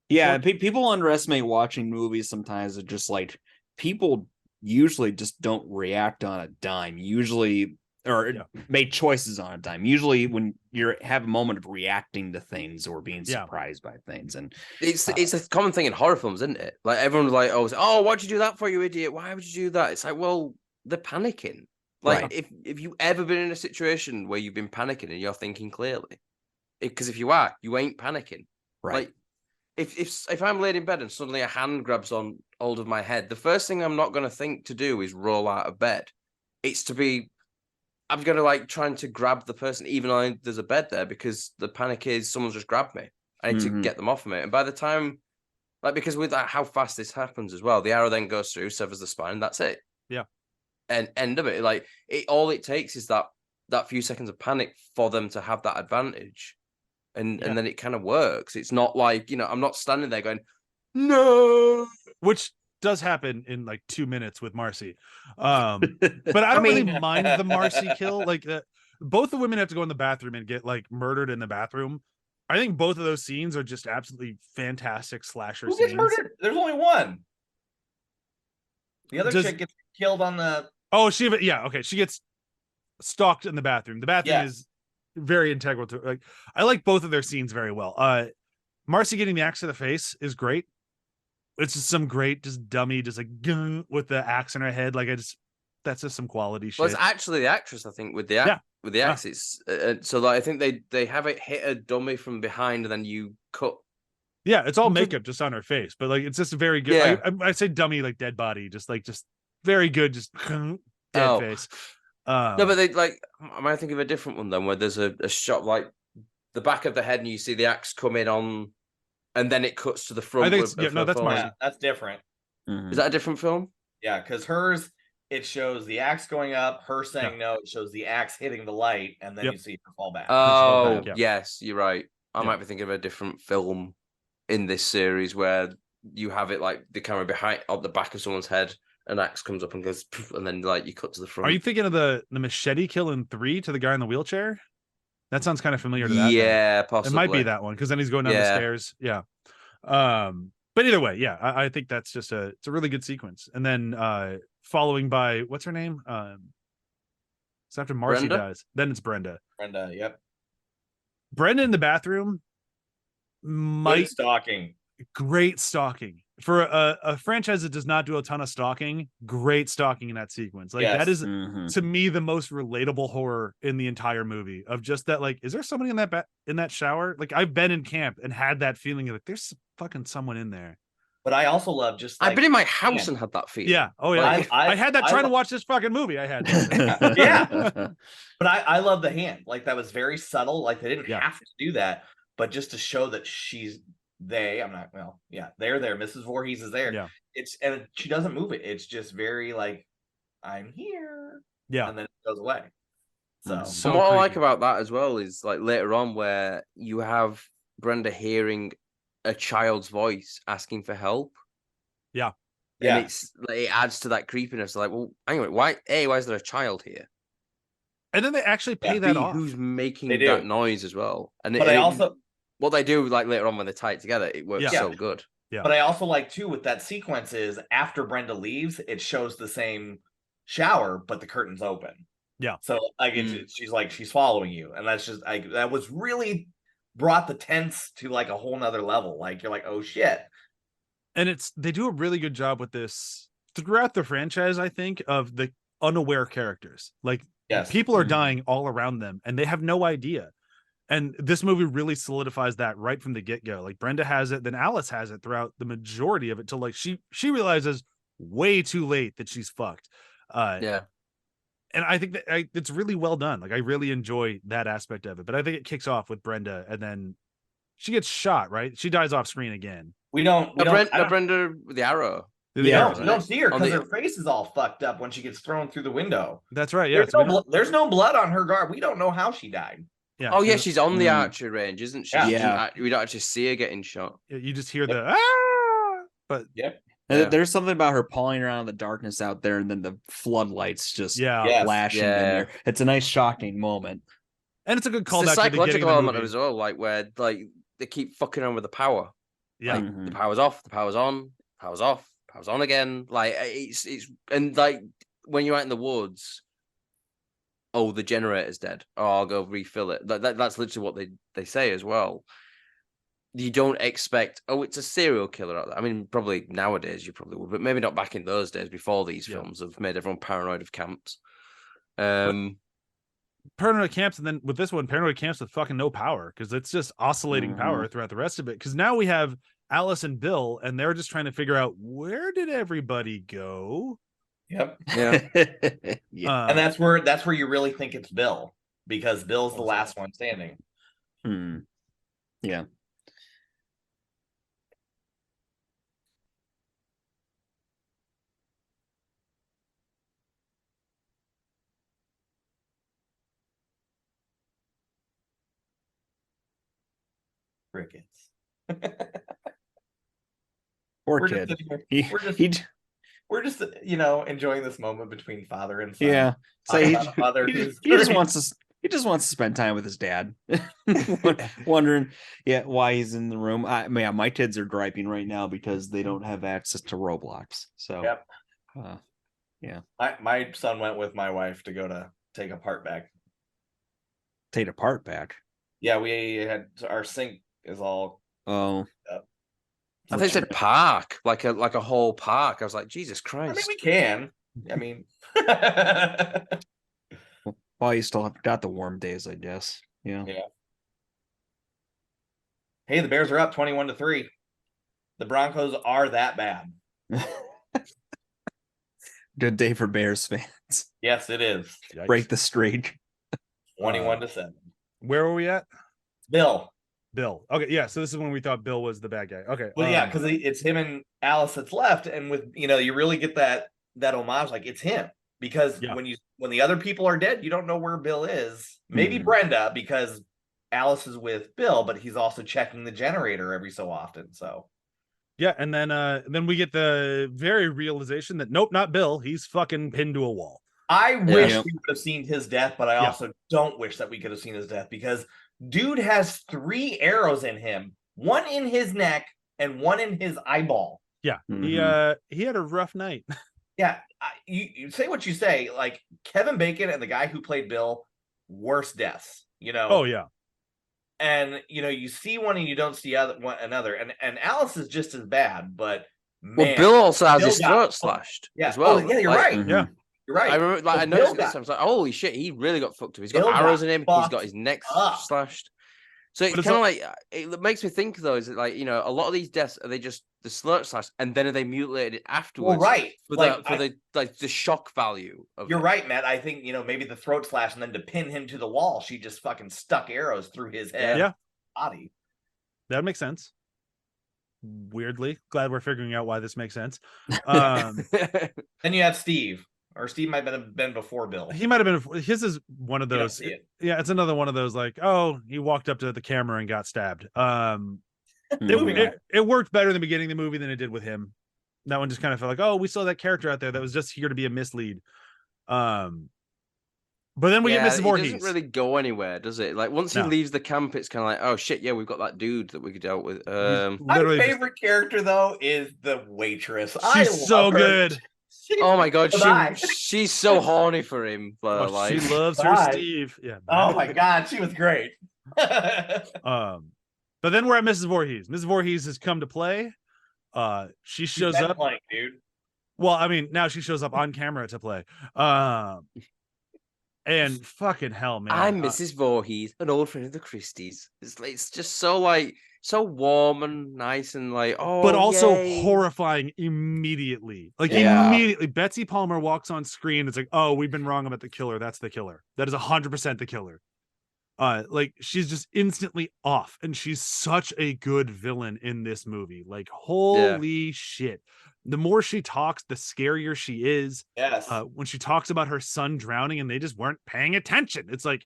Yeah, people underestimate watching movies sometimes. It's just like people usually just don't react on a dime. Usually, or make choices on a dime. Usually, when you have a moment of reacting to things or being surprised by things, and it's a common thing in horror films, isn't it? Like everyone's like, oh, why'd you do that for, you idiot? Why would you do that? It's like, well, they're panicking. Like if you ever been in a situation where you've been panicking and you're thinking clearly, because if you are, you ain't panicking. Right. Like if I'm laid in bed and suddenly a hand grabs on hold of my head, the first thing I'm not going to think to do is roll out of bed. I'm going to like trying to grab the person, even though there's a bed there, because the panic is someone's just grabbed me. I need to get them off of me. And by the time, like, because with that, how fast this happens as well, the arrow then goes through, severs the spine, that's it. Yeah. And end of it. Like, all it takes is that few seconds of panic for them to have that advantage. And then it kind of works. It's not like, I'm not standing there going, no. Which does happen in like 2 minutes with Marcy. But I don't really mind the Marcy kill. Like both the women have to go in the bathroom and get like murdered in the bathroom. I think both of those scenes are just absolutely fantastic slasher Who scenes. gets murdered? There's only one. The other chick gets killed on the... Oh, she gets stalked in the bathroom. The bathroom is very integral to, like, I like both of their scenes very well. Marcy getting the axe to the face is great. It's just some great, just dummy, just like with the axe in her head. Like that's just some quality shit. Well, it's actually the actress, I think, with the axe. It's so that I think they have it hit a dummy from behind, and then you cut. Yeah, it's all makeup just on her face, but like it's just very good. Yeah. I say dummy like dead body, just very good, just dead face. No, but they like. I might think of a different one then, where there's a shot like the back of the head, and you see the axe come in on. And then it cuts to the front. I think that's Marcy. Yeah, that's different. Is that a different film? Yeah, because hers, it shows the axe going up, her saying no, it shows the axe hitting the light, and then you see her fall back. Oh, yes, you're right. I might be thinking of a different film in this series where you have it like the camera behind on the back of someone's head, an axe comes up and goes, and then like you cut to the front. Are you thinking of the machete kill in 3 to the guy in the wheelchair? That sounds kind of familiar to that. Yeah, possibly. It might be that one because then he's going down the stairs. Yeah. But either way, I think that's just it's a really good sequence. And then following by what's her name? It's after Marcy dies. Then it's Brenda. Yep. Brenda in the bathroom. Great stalking. For a franchise that does not do a ton of stalking, great stalking in that sequence. Like that is to me the most relatable horror in the entire movie. Of just that, like, is there somebody in that shower? Like I've been in camp and had that feeling of like there's fucking someone in there. But I also love just like, I've been in my house and had that feeling. Yeah. Oh yeah. Like, I had that trying to watch this fucking movie. I had yeah. But I love the hand. Like that was very subtle. Like they didn't have to do that, but just to show that they're there. Mrs. Voorhees is there. Yeah. And she doesn't move it. It's just very like, I'm here. Yeah. And then it goes away. So what creepy. I like about that as well is like later on where you have Brenda hearing a child's voice asking for help. Yeah. And it adds to that creepiness. Like, well, anyway, why is there a child here? And then they actually pay that off. Who's making that noise as well? And what they do like later on when they're tied together, it works so good. Yeah. But I also like too with that sequence is after Brenda leaves, it shows the same shower, but the curtain's open. Yeah. So like she's following you, and that's just that was really brought the tense to like a whole nother level. Like you're like, oh shit. And they do a really good job with this throughout the franchise, I think, of the unaware characters. Like people are dying all around them and they have no idea. And this movie really solidifies that right from the get-go. Like Brenda has it, then Alice has it throughout the majority of it till like she realizes way too late that she's fucked. And I think that it's really well done. Like I really enjoy that aspect of it. But I think it kicks off with Brenda and then she gets shot, right? She dies off screen again. Brenda with the arrow. We don't see her because her face is all fucked up when she gets thrown through the window. That's right. Yeah. There's no blood on her guard. We don't know how she died. Yeah. Oh yeah, she's on the archery range, isn't she? Yeah. We don't actually see her getting shot. You just hear the but Yeah. There's something about her pawing around in the darkness out there, and then the floodlights just flashing in there. It's a nice, shocking moment. And it's a good It's callback the to the beginning psychological of the element movie. as well, like where like they keep fucking on with the power. Yeah. Like, the power's off, the power's on, power's off, power's on again. Like it's and like when you're out in the woods, oh, the generator's dead. Oh, I'll go refill it. That's literally what they say as well. You don't expect, oh, it's a serial killer out there. I mean, probably nowadays you probably would, but maybe not back in those days before these films have made everyone paranoid of camps. Paranoid camps, and then with this one, paranoid camps with fucking no power, because it's just oscillating power throughout the rest of it. Because now we have Alice and Bill, and they're just trying to figure out, where did everybody go? Yep. Yeah. And that's where you really think it's Bill, because Bill's the last one standing. Yeah. Crickets. Poor kid. We're just enjoying this moment between father and son. Yeah. So he just wants to spend time with his dad. Wondering why he's in the room. My kids are griping right now because they don't have access to Roblox. So my son went with my wife to go to take a part back. Take a part back. Yeah, we had our sink is all up. I think it said park, like a whole park. I was like, Jesus Christ. I mean, we can. I mean, well, you still got the warm days, I guess. Yeah. Hey, the Bears are up 21-3. The Broncos are that bad. Good day for Bears fans. Yes, it is. Yikes. Break the streak. 21-7. Where were we at? Bill. Okay, yeah. So this is when we thought Bill was the bad guy. Okay. Well, yeah, because it's him and Alice that's left, and with you really get that homage, like it's him, because when the other people are dead, you don't know where Bill is. Maybe Brenda, because Alice is with Bill, but he's also checking the generator every so often. So yeah, and then we get the very realization that nope, not Bill. He's fucking pinned to a wall. I wish we could have seen his death, but I also don't wish that we could have seen his death, because dude has 3 arrows in him, 1 in his neck and 1 in his eyeball. Yeah, he had a rough night. Yeah, you say what you say, like Kevin Bacon and the guy who played Bill, worst deaths. Oh yeah. And you see one and you don't see another, and Alice is just as bad, but man, Bill also has his throat slashed as well. Oh, yeah, you're right. Yeah. You're right. I remember, I noticed this. I was like, "Holy shit, he really got fucked up. He's got arrows in him. He's got his neck slashed." So it's kind of like it makes me think though, is it like a lot of these deaths, are they just the slurp slash, and then are they mutilated afterwards? Well, right. For the shock value of You're right, Matt. I think maybe the throat slash, and then to pin him to the wall, she just fucking stuck arrows through his head, body. That makes sense. Weirdly, glad we're figuring out why this makes sense. Then you have Steve. Or Steve might have been before Bill. He might have been. His is one of those. Yeah, it's another one of those. Like, oh, he walked up to the camera and got stabbed. It worked better in the beginning of the movie than it did with him. That one just kind of felt like, oh, we saw that character out there that was just here to be a mislead. But then we get Mrs. Voorhees. It doesn't really go anywhere, does it? Like once he leaves the camp, it's kind of like, oh shit, yeah, we've got that dude that we dealt with. My favorite character though is the waitress. She's so good. Oh my god, she's so horny for him. She loves her Steve. Yeah. Oh my god, she was great. But then we're at Mrs. Voorhees. Mrs. Voorhees has come to play. She shows up. Playing, dude. Well, I mean, now she shows up on camera to play. And fucking hell, man. I'm Mrs. Voorhees, an old friend of the Christies. It's just so warm and nice and but also horrifying immediately. Immediately, Betsy Palmer walks on screen. It's like, oh, we've been wrong about the killer. That's the killer. That is 100% the killer. She's just instantly off, and she's such a good villain in this movie. Like, holy shit. The more she talks, the scarier she is. Yes. When she talks about her son drowning and they just weren't paying attention, it's like,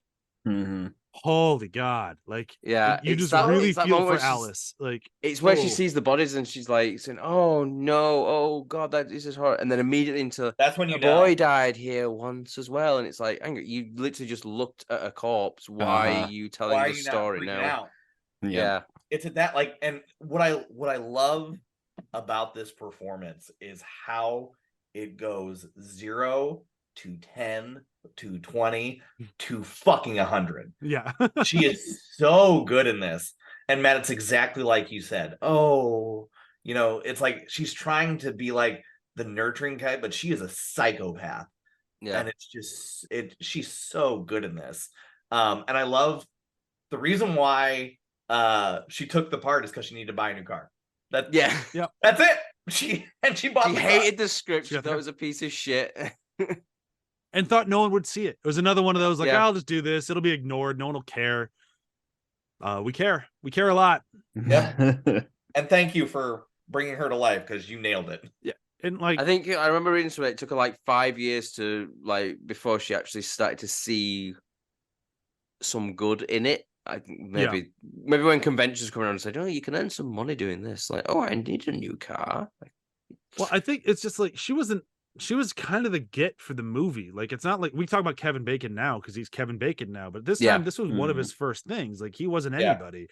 Holy God. Like, Yeah, you it's just that really it's that feel moment for where Alice. Like, it's where she oh. sees the bodies and she's like saying, "Oh no, oh God, that is horror," and then immediately into That's when you a know. boy died here once as well, and it's like, hang on, you literally just looked at a corpse. Why are you telling Why are the you not story freaking now? out? Yeah, It's at that like, and what I love about this performance is how it goes 0 to 10 to 20 to fucking 100. Yeah. She is so good in this. And Matt, it's exactly like you said. Oh, it's like she's trying to be like the nurturing type, but she is a psychopath. yeah. And it's just she's so good in this. And I love the reason why she took the part is because she needed to buy a new car. Yeah. That's it. She bought She the hated car. the script. She got the thought it car. was a piece of shit. And thought no one would see it. It was another one of those, like, Yeah. I'll just do this. It'll be ignored. No one will care. We care. We care a lot. Yep. And thank you for bringing her to life because you nailed it. Yeah. And like, I think I remember reading something. It took her like 5 years to before she actually started to see some good in it. I think maybe when conventions come around and said, "Oh, you can earn some money doing this." Like, "Oh, I need a new car." well, I think it's just like she was kind of the get for the movie. Like, it's not like we talk about Kevin Bacon now because he's Kevin Bacon now, but this time this was one of his first things. Like, he wasn't anybody.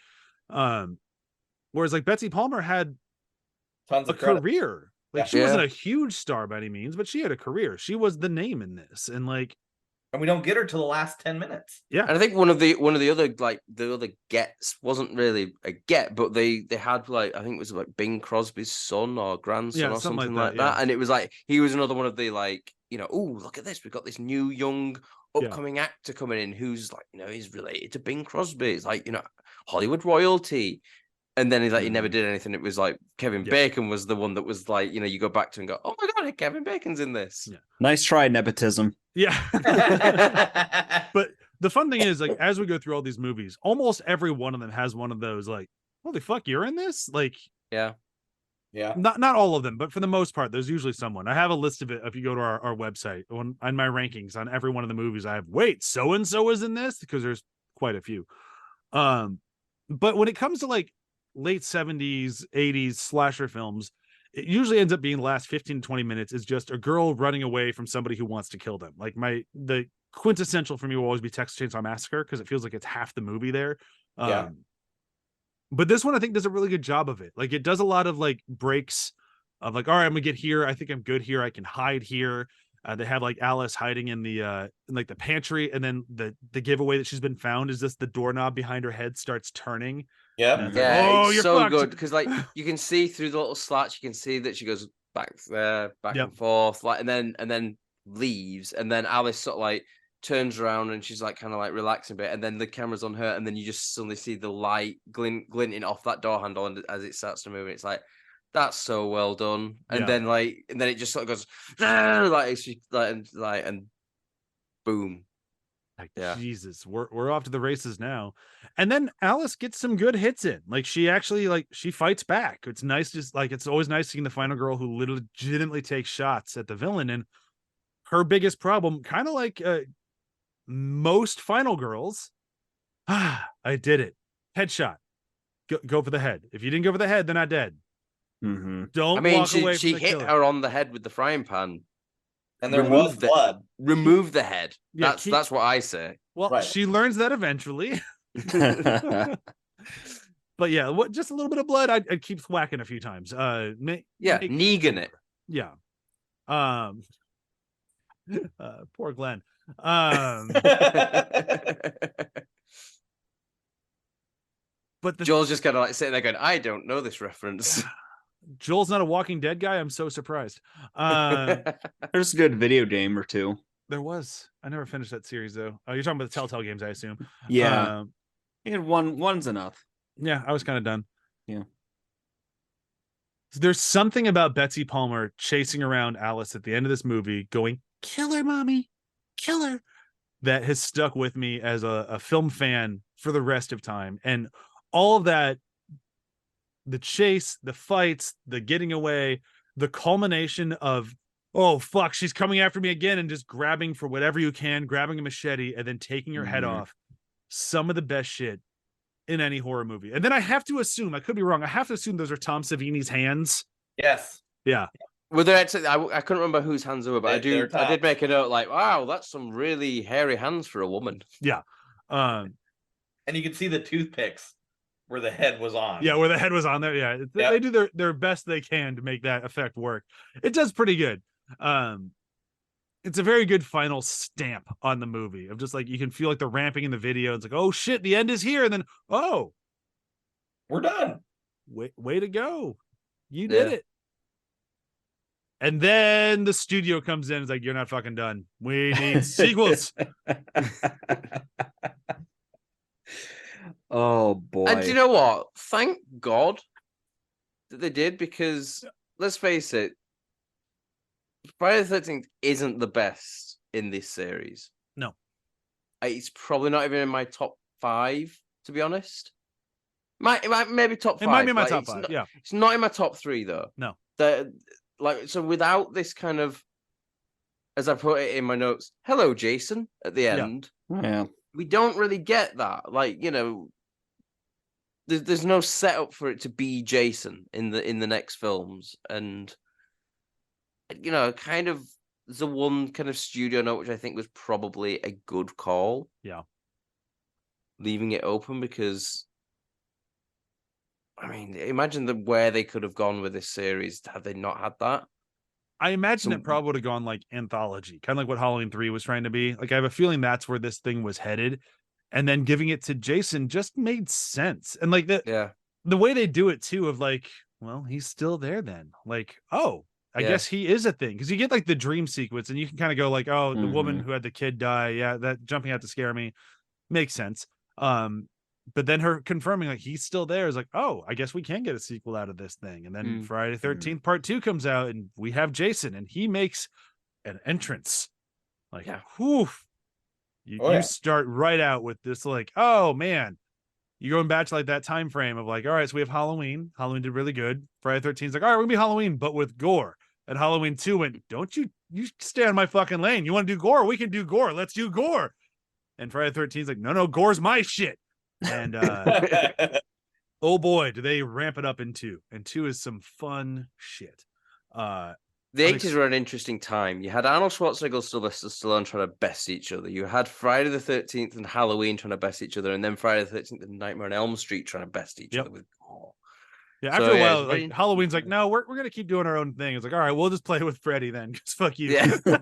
Whereas like Betsy Palmer had Tons a of credit. career. Like, Yeah. she wasn't a huge star by any means, but she had a career. She was the name in this, and like, And we don't get her till the last 10 minutes. yeah. And I think one of the other the other gets wasn't really a get, but they had like I think it was like Bing Crosby's son or grandson or something like that. And it was like he was another one of the oh, look at this, we've got this new young upcoming actor coming in who's like he's related to Bing Crosby. It's like Hollywood royalty. And then he never did anything. It was like Kevin Bacon was the one that was like, you go back to and go, oh my God, Kevin Bacon's in this. Yeah. Nice try, nepotism. Yeah. But the fun thing is, like, as we go through all these movies, almost every one of them has one of those, like, holy fuck, you're in this? Like, yeah. Not all of them, but for the most part, there's usually someone. I have a list of it. If you go to our website on my rankings on every one of the movies, I have, wait, so-and-so is in this? Because there's quite a few. But when it comes to like late 70s, 80s slasher films, it usually ends up being the last 15 to 20 minutes is just a girl running away from somebody who wants to kill them. Like, the quintessential for me will always be Texas Chainsaw Massacre because it feels like it's half the movie there. But this one I think does a really good job of it. Like, it does a lot of like breaks of like, all right, I'm gonna get here. I think I'm good here. I can hide here. They have like Alice hiding in the in like the pantry, and then the giveaway that she's been found is just the doorknob behind her head starts turning. Yeah. Yeah, like, oh, it's you're so fucked. good because like you can see through the little slats, you can see that she goes back there, back and forth, like and then leaves, and then Alice sort of like turns around and she's like kind of like relaxing a bit, and then the camera's on her, and then you just suddenly see the light glinting off that door handle, and as it starts to move, and it's like that's so well done. And then it just sort of goes and boom. Like, Jesus, we're off to the races now. And then Alice gets some good hits in. Like, she actually she fights back. It's nice, just like it's always nice seeing the final girl who legitimately takes shots at the villain. And her biggest problem, kind of like most final girls, I did it. Headshot. Go for the head. If you didn't go for the head, they're not dead. Don't walk away from she the hit killer. her on the head with the frying pan. And there was blood. Remove the head. Yeah, that's what I say. Well, she learns that eventually. But yeah, just a little bit of blood. I'd keep thwacking a few times. Negan it. Yeah. Poor Glenn. But Joel's just kind of like sitting there going, I don't know this reference. Joel's not a Walking Dead guy. I'm so surprised. There's a good video game or two. There was. I never finished that series though. Oh, you're talking about the Telltale games, I assume. Yeah. And one's enough. Yeah, I was kind of done. Yeah. There's something about Betsy Palmer chasing around Alice at the end of this movie going, kill her, mommy, kill her, that has stuck with me as a film fan for the rest of time. And all of that, the chase, the fights, the getting away, the culmination of, oh, fuck, she's coming after me again, and just grabbing for whatever you can, grabbing a machete and then taking her head off. some of the best shit in any horror movie. And then I have to assume, I could be wrong, I have to assume those are Tom Savini's hands. Yes. Yeah. Well, they're actually, I couldn't remember whose hands they were, but They're I did tops. make a note like, wow, that's some really hairy hands for a woman. Yeah. And you can see the toothpicks where the head was on. Yeah, where the head was on there. Yeah. Yep. They do their best they can to make that effect work. It does pretty good. It's a very good final stamp on the movie of just like you can feel like the ramping in the video. It's like, oh shit, the end is here, and then oh, we're done. Way to go. You did it. And then the studio comes in. It's like, you're not fucking done. We need sequels. Oh boy. And do you know what? Thank God that they did, because let's face it, Friday the 13th isn't the best in this series. No. It's probably not even in my top 5, to be honest. It might maybe top 5. It might be my like, top 5, yeah. It's not in my top 3, though. No. So without this kind of, as I put it in my notes, hello, Jason, at the end. Yeah. We don't really get that. Like, you know, there's no setup for it to be Jason in the next films. And, you know, kind of the one kind of studio note, which I think was probably a good call. Yeah. Leaving it open, because, I mean, imagine where they could have gone with this series had they not had that. I imagine it probably would have gone like anthology, kind of like what Halloween 3 was trying to be. Like, I have a feeling that's where this thing was headed. And then giving it to Jason just made sense. And like the way they do it too, of like, well, he's still there then. Like, oh, I guess he is a thing. Because you get like the dream sequence and you can kind of go like, oh, the woman who had the kid die. Yeah, that jumping out to scare me makes sense. But then her confirming like he's still there is like, oh, I guess we can get a sequel out of this thing. And then Friday the 13th Part 2 comes out and we have Jason and he makes an entrance. Like, whew. You start right out with this like, oh man, you're going back to like that time frame of like, all right, so we have Halloween. Halloween did really good. Friday the 13th is like, all right, we're gonna be Halloween, but with gore. And Halloween 2 went, don't you stay on my fucking lane. You want to do gore? We can do gore. Let's do gore. And Friday the 13th is like, no, gore's my shit. And oh boy, do they ramp it up in 2. And 2 is some fun shit. The 80s were an interesting time. You had Arnold Schwarzenegger, Sylvester Stallone trying to best each other. You had Friday the 13th and Halloween trying to best each other, and then Friday the 13th and Nightmare on Elm Street trying to best each other with gore. Yeah, after a while, like Halloween's like, no, we're gonna keep doing our own thing. It's like, all right, we'll just play with Freddy then, because fuck you. Yeah. We're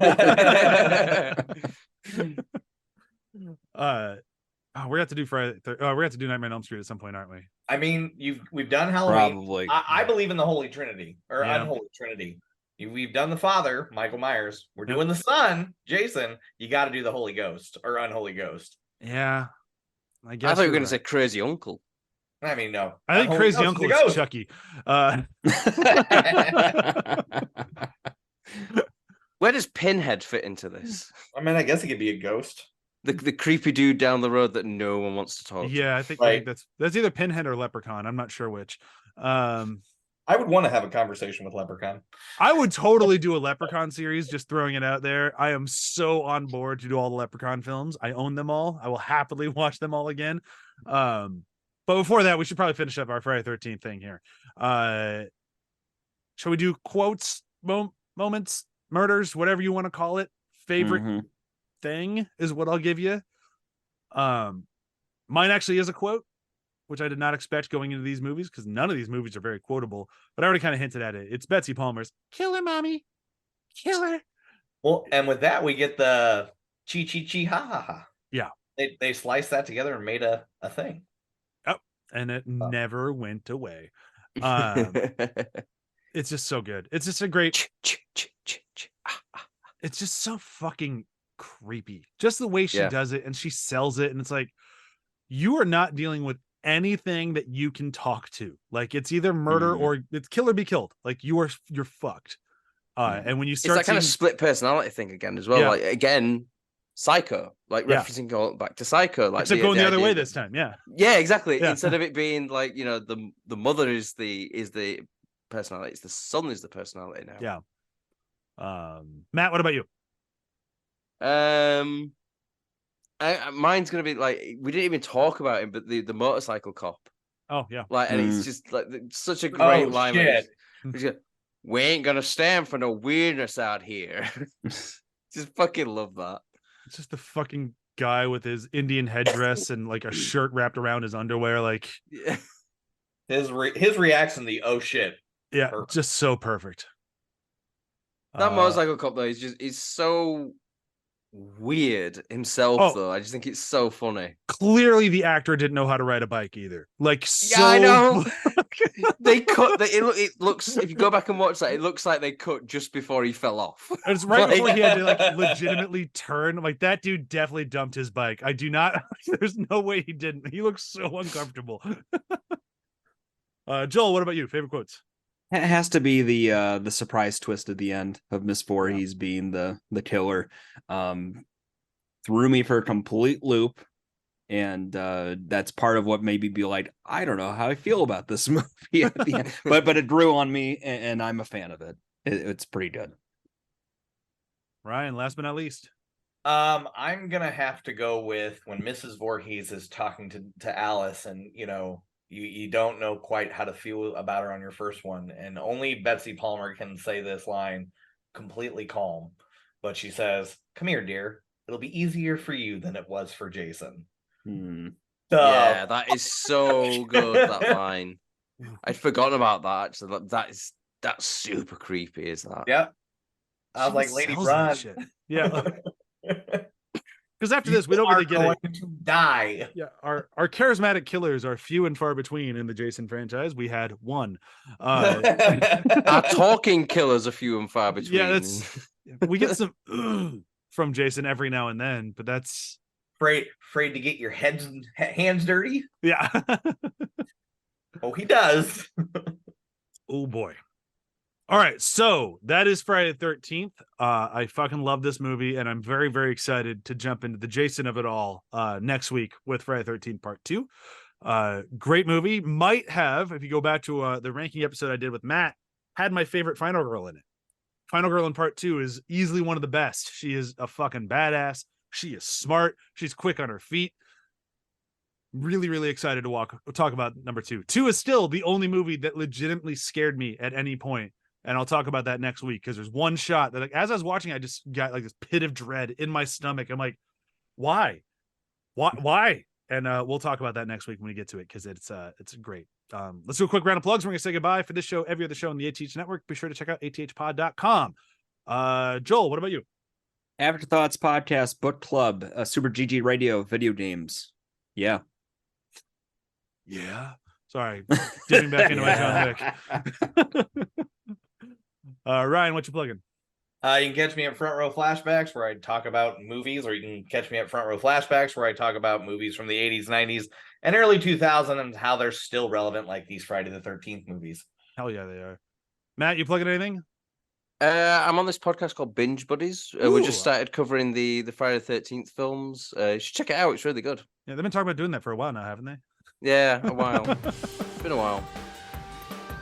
gonna have to do we're gonna have to do Nightmare on Elm Street at some point, aren't we? I mean, we've done Halloween. Probably. I believe in the Holy Trinity or Unholy Trinity. We've done the Father, Michael Myers. We're doing the Son, Jason. You got to do the Holy Ghost or Unholy Ghost. Yeah, I guess. I thought you were going to say Crazy Uncle. I mean, no. I think Crazy Uncle is Chucky. Where does Pinhead fit into this? I mean, I guess he could be a ghost. The creepy dude down the road that no one wants to talk to. Yeah, I think that's either Pinhead or Leprechaun. I'm not sure which. I would want to have a conversation with Leprechaun. I would totally do a Leprechaun series, just throwing it out there. I am so on board to do all the Leprechaun films. I own them all. I will happily watch them all again. But before that, we should probably finish up our Friday the 13th thing here. Shall we do quotes, moments, murders, whatever you want to call it? Favorite thing is what I'll give you. Mine actually is a quote, which I did not expect going into these movies, because none of these movies are very quotable, but I already kind of hinted at it. It's Betsy Palmer's "Killer, Mommy, Killer." Well, and with that, we get the chi chi chi ha ha ha. Yeah. They sliced that together and made a thing. Oh, and it never went away. It's just so good. It's just a great. It's just so fucking creepy. Just the way she does it, and she sells it, and it's like, you are not dealing with anything that you can talk to. Like, it's either murder or it's kill or be killed. Like, you're fucked. And when you start, it's that kind of split personality thing again as well. Yeah. Like, again, Psycho, like referencing going back to Psycho, like except going the other way this time. Yeah, exactly. Instead of it being like, you know, the mother is the personality, it's the son is the personality now. Matt, what about you? Mine's gonna be like, we didn't even talk about him, but the motorcycle cop. Oh yeah. Like, and it's just like such a great line. Shit. We ain't gonna stand for no weirdness out here. Just fucking love that. It's just the fucking guy with his Indian headdress and like a shirt wrapped around his underwear. Like, Yeah. His reaction, the oh shit. yeah, Perfect. just so perfect. That motorcycle cop though is so weird himself. Oh. Though I just think it's so funny. Clearly, the actor didn't know how to ride a bike either. Like, so Yeah, I know. They cut. It looks. If you go back and watch that, it looks like they cut just before he fell off. It's right Like- before he had to like legitimately turn. Like, that dude definitely dumped his bike. I do not. There's no way he didn't. He looks so uncomfortable. Joel, what about you? Favorite quotes? It has to be the surprise twist at the end of Miss Voorhees being the killer. Threw me for a complete loop, and that's part of what made me be like, I don't know how I feel about this movie at the end. but it grew on me, and I'm a fan of it. It's pretty good. Ryan, last but not least. I'm gonna have to go with when Mrs. Voorhees is talking to Alice, and you don't know quite how to feel about her on your first one, and only Betsy Palmer can say this line completely calm. But she says, "Come here, dear. It'll be easier for you than it was for Jason." Yeah, that is so good. That line. I'd forgotten about that. Actually, that's super creepy. Is that? Yep. I was She like, "Lady, sells that run!" shit. Yeah. Because after this, we don't really get going it. to die. Yeah, our charismatic killers are few and far between in the Jason franchise. We had one. Our talking killers are few and far between. Yeah, we get some from Jason every now and then, but that's afraid to get your hands dirty. yeah. Oh, he does. Oh boy. All right, so that is Friday the 13th. I fucking love this movie, and I'm very, very excited to jump into the Jason of it all next week with Friday the 13th Part 2. Great movie. Might have, if you go back to the ranking episode I did with Matt, had my favorite Final Girl in it. Final Girl in Part 2 is easily one of the best. She is a fucking badass. She is smart. She's quick on her feet. Really, really excited to talk about number 2. 2 is still the only movie that legitimately scared me at any point. And I'll talk about that next week, because there's one shot that, like, as I was watching, I just got like this pit of dread in my stomach. I'm like, why? And we'll talk about that next week when we get to it, because it's great. Let's do a quick round of plugs. We're gonna say goodbye for this show, every other show on the ATH network. Be sure to check out athpod.com. Joel, what about you? Afterthoughts Podcast, Book Club, Super GG Radio, video games. Yeah. Sorry, dipping back into my John Wick. Ryan, what you plugging? You can catch me at Front Row Flashbacks, where I talk about movies, or you can catch me at Front Row Flashbacks, where I talk about movies from the 80s, 90s, and early 2000s, and how they're still relevant, like these Friday the 13th movies. Hell yeah, they are. Matt, you plugging anything? I'm on this podcast called Binge Buddies. We just started covering the Friday the 13th films. You should check it out. It's really good. Yeah, they've been talking about doing that for a while now, haven't they? Yeah, a while. It's been a while.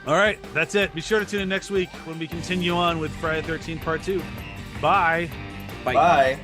All right, that's it. Be sure to tune in next week when we continue on with Friday the 13th Part 2. Bye. Bye. Bye.